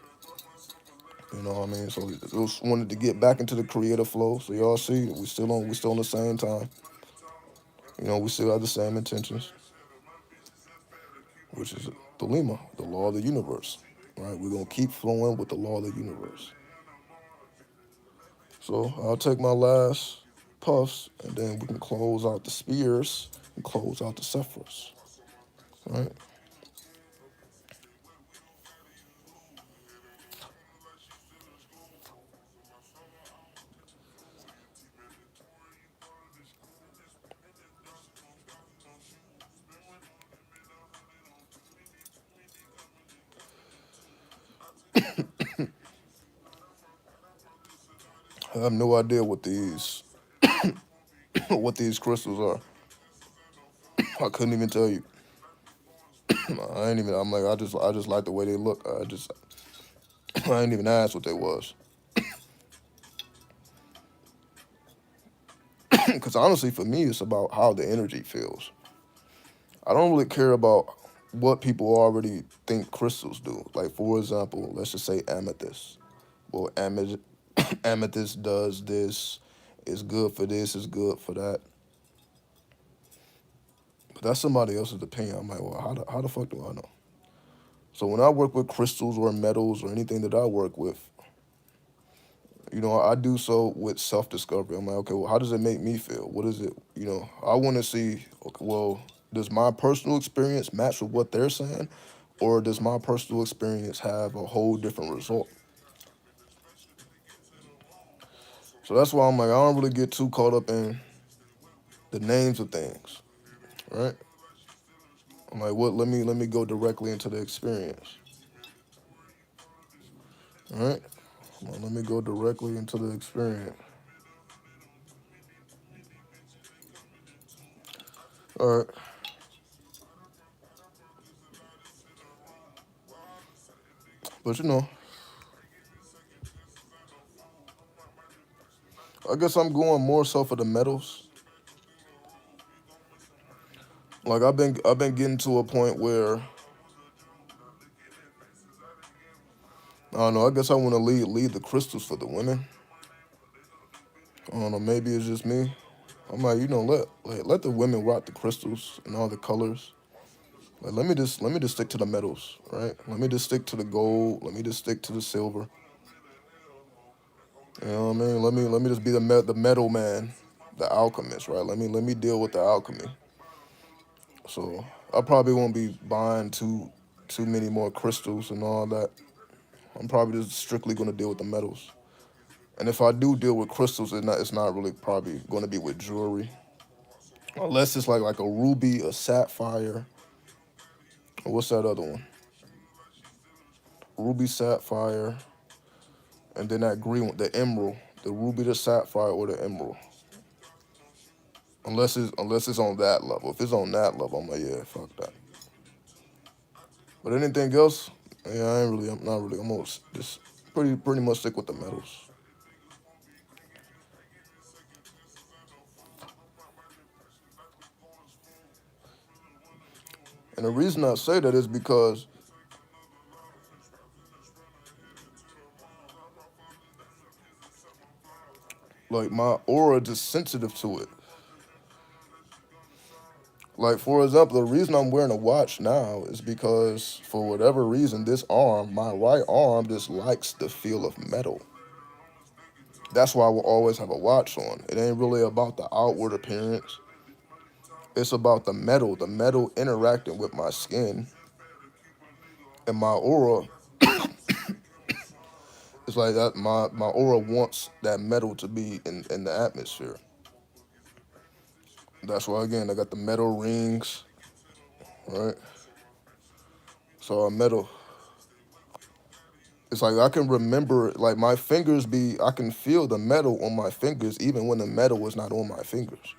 You know what I mean? So we just wanted to get back into the creative flow. So y'all see we still on the same time. We still have the same intentions, which is the Lima, the law of the universe. Right? We're gonna keep flowing with the law of the universe. So I'll take my last puffs, and then we can close out the spears and close out the Sephiroths. Right? I have no idea what these what these crystals are. I couldn't even tell you. I ain't even. I'm like I just like the way they look. I ain't even asked what they was. Because honestly, for me, it's about how the energy feels. I don't really care about what people already think crystals do. Like, for example, let's just say amethyst. Well, amethyst does this, it's good for this, it's good for that. But that's somebody else's opinion. I'm like, well, how the fuck do I know? So when I work with crystals or metals or anything that I work with, I do so with self-discovery. I'm like, okay, well, how does it make me feel? What is it? I want to see, okay, well, does my personal experience match with what they're saying? Or does my personal experience have a whole different result? So that's why I'm like, I don't really get too caught up in the names of things, right? I'm like, what? Let me go directly into the experience, all right? Well, let me go directly into the experience. All right, but I guess I'm going more so for the metals. Like I've been getting to a point where I don't know. I guess I want to lead the crystals for the women. I don't know. Maybe it's just me. I'm like, let the women rock the crystals and all the colors. Like, let me just stick to the metals, right? Let me just stick to the gold. Let me just stick to the silver. You know what I mean? Let me just be the metal man, the alchemist, right? Let me deal with the alchemy. So I probably won't be buying too many more crystals and all that. I'm probably just strictly gonna deal with the metals. And if I do deal with crystals, it's not really probably gonna be with jewelry. Unless it's like a ruby, a sapphire, or what's that other one? Ruby, sapphire, and then that green one, the emerald. The ruby, the sapphire, or the emerald. Unless it's on that level. If it's on that level, I'm like, yeah, fuck that. But anything else, yeah, I'm not really. I'm gonna just pretty much stick with the metals. And the reason I say that is Like my aura just sensitive to it. Like for example, the reason I'm wearing a watch now is because for whatever reason, this arm, my right arm, just likes the feel of metal. That's why I will always have a watch on. It ain't really about the outward appearance. It's about the metal interacting with my skin and my aura. It's like that. My aura wants that metal to be in the atmosphere. That's why again I got the metal rings, right? So a metal. It's like I can remember, like my fingers be. I can feel the metal on my fingers even when the metal is not on my fingers,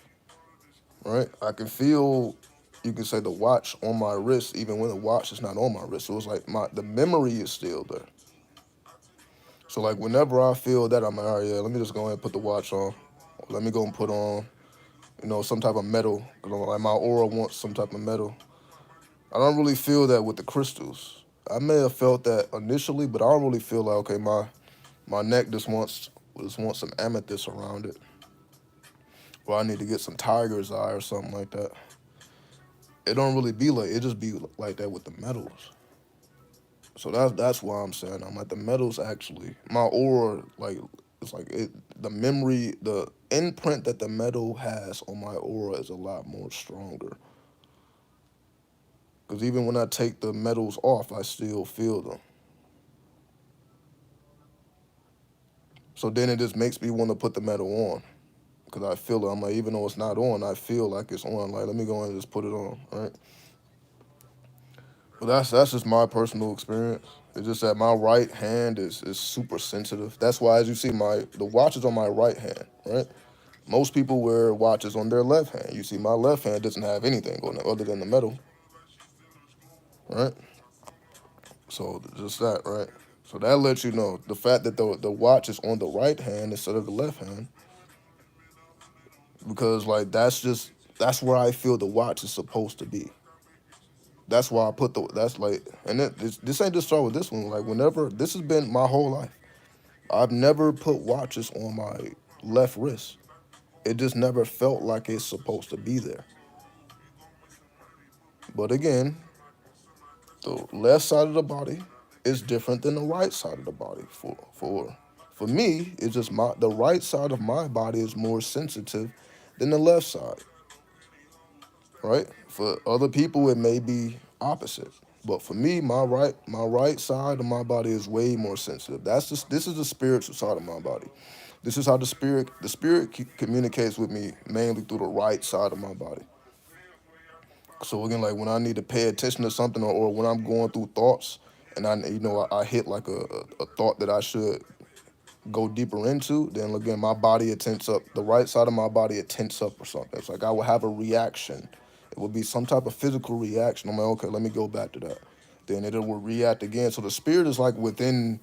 right? I can feel. You can say the watch on my wrist even when the watch is not on my wrist. So it's like the memory is still there. So like whenever I feel that, I'm like, all right, yeah, let me just go ahead and put the watch on. Let me go and put on, some type of metal. Like my aura wants some type of metal. I don't really feel that with the crystals. I may have felt that initially, but I don't really feel like okay, my neck just wants some amethyst around it, or I need to get some tiger's eye or something like that. It don't really be like it just be like that with the metals. So that's why I'm saying I'm like the metals actually my aura like it's like it the memory the imprint that the metal has on my aura is a lot more stronger. Because even when I take the metals off, I still feel them. So then it just makes me want to put the metal on because I feel it. I'm like, even though it's not on, I feel like it's on. Like, let me go and just put it on, right? But that's just my personal experience. It's just that my right hand is super sensitive. That's why, as you see, the watch is on my right hand, right? Most people wear watches on their left hand. You see, my left hand doesn't have anything on it other than the metal, right? So just that, right? So that lets you know the fact that the watch is on the right hand instead of the left hand, because like that's where I feel the watch is supposed to be. That's why I put that's like, and this ain't just start with this one. Like whenever this has been my whole life, I've never put watches on my left wrist. It just never felt like it's supposed to be there. But again, the left side of the body is different than the right side of the body. For me, it's just the right side of my body is more sensitive than the left side, right? For other people, it may be opposite. But for me, my right side of my body is way more sensitive. This is the spiritual side of my body. This is how the spirit communicates with me mainly through the right side of my body. So again, like when I need to pay attention to something, or when I'm going through thoughts, and I hit like a thought that I should go deeper into, then again my body it tense up. The right side of my body it tense up or something. It's like I will have a reaction. It will be some type of physical reaction. I'm like, okay, let me go back to that. Then it will react again. So the spirit is like within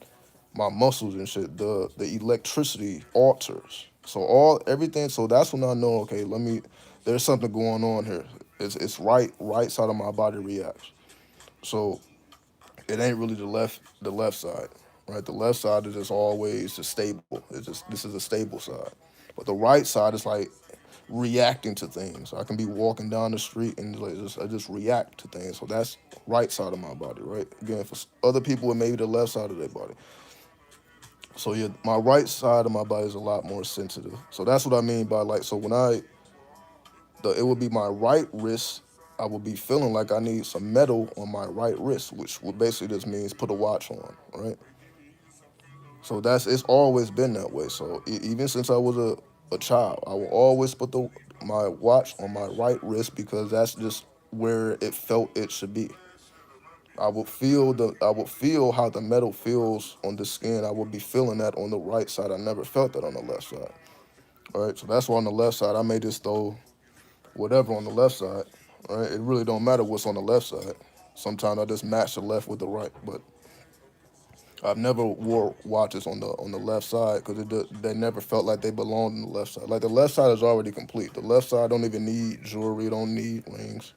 my muscles and shit. The electricity alters. So everything. So that's when I know. Okay, There's something going on here. It's right side of my body reacts. So it ain't really the left side, right? The left side is just always just stable. This is a stable side, but the right side is like reacting to things. I can be walking down the street and like I just react to things. So that's right side of my body, right? Again, for other people, it may be the left side of their body. So yeah, my right side of my body is a lot more sensitive. So that's what I mean by like. So when it would be my right wrist. I would be feeling like I need some metal on my right wrist, which would basically just means put a watch on, right? So it's always been that way. So even since I was a child, I will always put my watch on my right wrist because that's just where it felt it should be. I would feel how the metal feels on the skin. I would be feeling that on the right side. I never felt that on the left side. All right, so that's why on the left side I may just throw whatever on the left side. Right, it really don't matter what's on the left side. Sometimes I just match the left with the right, but I've never wore watches on the left side because they never felt like they belonged on the left side. Like the left side is already complete. The left side don't even need jewelry, don't need rings.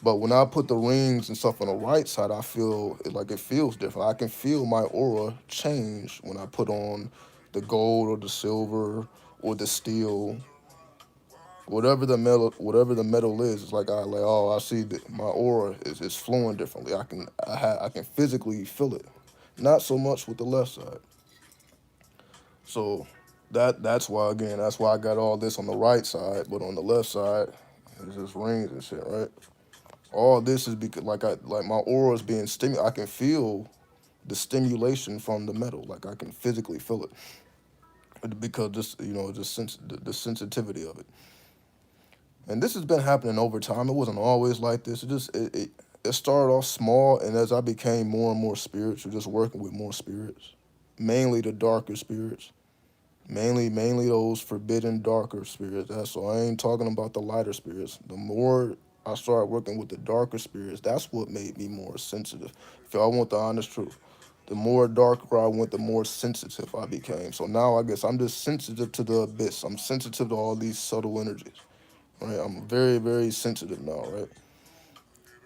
But when I put the rings and stuff on the right side, I feel like it feels different. I can feel my aura change when I put on the gold or the silver or the steel, whatever the metal is. It's like oh, I see that my aura is flowing differently. I can physically feel it. Not so much with the left side. So that's why I got all this on the right side, but on the left side, it's just rings and shit, right? All this is because like my aura is being stimulated. I can feel the stimulation from the metal. Like I can physically feel it because just just the sensitivity of it. And this has been happening over time. It wasn't always like this. It started off small, and as I became more and more spiritual, just working with more spirits, mainly the darker spirits, mainly those forbidden darker spirits. That's so I ain't talking about the lighter spirits. The more I started working with the darker spirits, that's what made me more sensitive. If y'all want the honest truth, the more darker I went, the more sensitive I became. So now I guess I'm just sensitive to the abyss. I'm sensitive to all these subtle energies. Right, I'm very, very sensitive now. Right,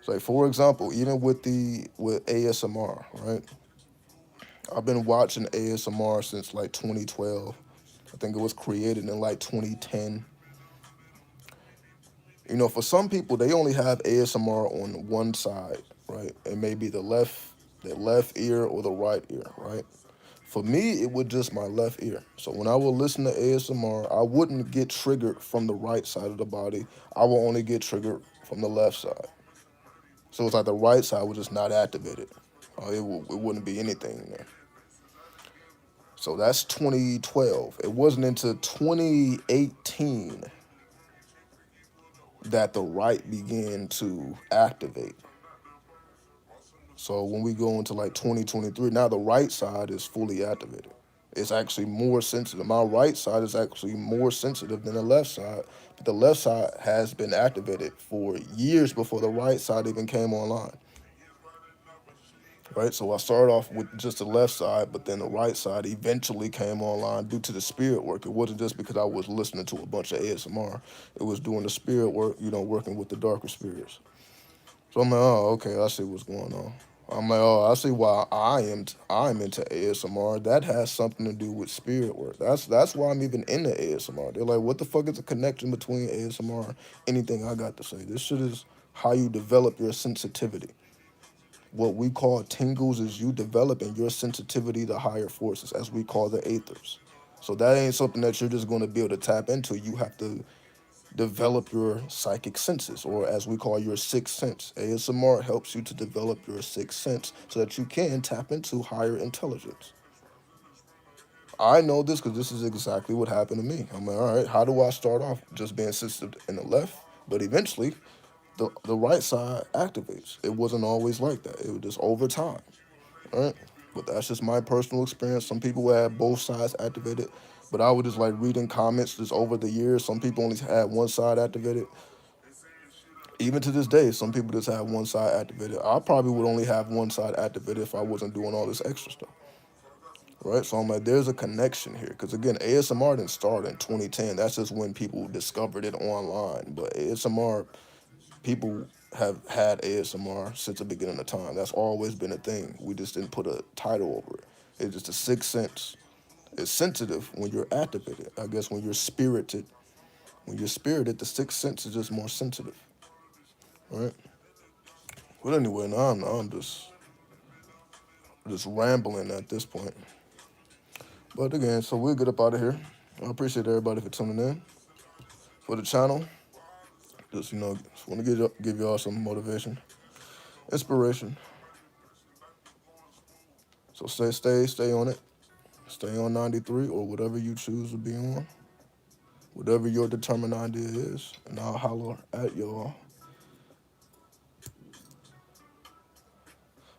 so like for example, even with ASMR. Right, I've been watching ASMR since like 2012. I think it was created in like 2010. For some people, they only have ASMR on one side, right? It may be the left ear or the right ear, right? For me, it was just my left ear. So when I would listen to ASMR, I wouldn't get triggered from the right side of the body. I will only get triggered from the left side. So it's like the right side was just not activated. It wouldn't be anything there. So that's 2012. It wasn't until 2018 that the right began to activate. So when we go into like 2023, now the right side is fully activated. It's actually more sensitive. My right side is actually more sensitive than the left side. But the left side has been activated for years before the right side even came online. Right? So I started off with just the left side, but then the right side eventually came online due to the spirit work. It wasn't just because I was listening to a bunch of ASMR. It was doing the spirit work, working with the darker spirits. So I'm like, oh, okay, I see what's going on. I'm like, oh, I see why I'm into ASMR. That has something to do with spirit work. That's why I'm even into ASMR. They're like, what the fuck is the connection between ASMR and anything I got to say? This shit is how you develop your sensitivity. What we call tingles is you developing your sensitivity to higher forces, as we call the Aethyrs. So that ain't something that you're just going to be able to tap into. You have to develop your psychic senses, or as we call your sixth sense. ASMR helps you to develop your sixth sense so that you can tap into higher intelligence. I know this because this is exactly what happened to me. I'm like, all right, how do I start off just being sensitive in the left? But eventually, the right side activates. It wasn't always like that. It was just over time, right? But that's just my personal experience. Some people had both sides activated, but I would just like reading comments just over the years. Some people only had one side activated. Even to this day, some people just have one side activated. I probably would only have one side activated if I wasn't doing all this extra stuff, right? So I'm like, there's a connection here. Because again, ASMR didn't start in 2010. That's just when people discovered it online. But ASMR, people have had ASMR since the beginning of time. That's always been a thing. We just didn't put a title over it. It's just a sixth sense. It's sensitive when you're activated. I guess when you're spirited, the sixth sense is just more sensitive, right? But anyway, now I'm just rambling at this point. But again, so we'll get up out of here. I appreciate everybody for tuning in for the channel. Just just want to give y'all some motivation, inspiration. So stay on it. Stay on 93 or whatever you choose to be on, whatever your determined idea is, and I'll holler at y'all.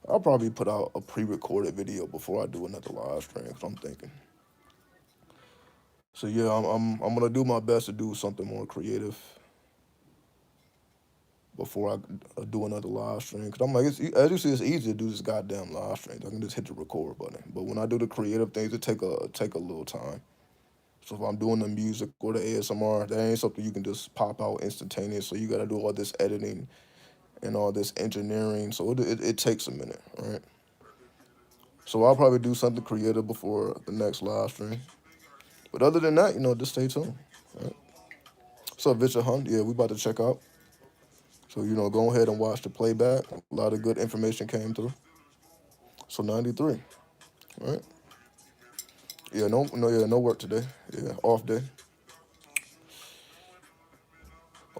I'll probably put out a pre-recorded video before I do another live stream. Cause I'm thinking. So yeah, I'm gonna do my best to do something more creative before I do another live stream. Cause I'm like, as you see, it's easy to do this goddamn live stream. I can just hit the record button. But when I do the creative things, it take a little time. So if I'm doing the music or the ASMR, that ain't something you can just pop out instantaneous. So you got to do all this editing and all this engineering. So it takes a minute, right? So I'll probably do something creative before the next live stream. But other than that, just stay tuned. Right? So, Victor Hunt, yeah, we about to check out. So, go ahead and watch the playback. A lot of good information came through. So, 93, right? Yeah, no work today. Yeah, off day.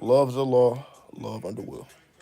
Love is the law, love under will.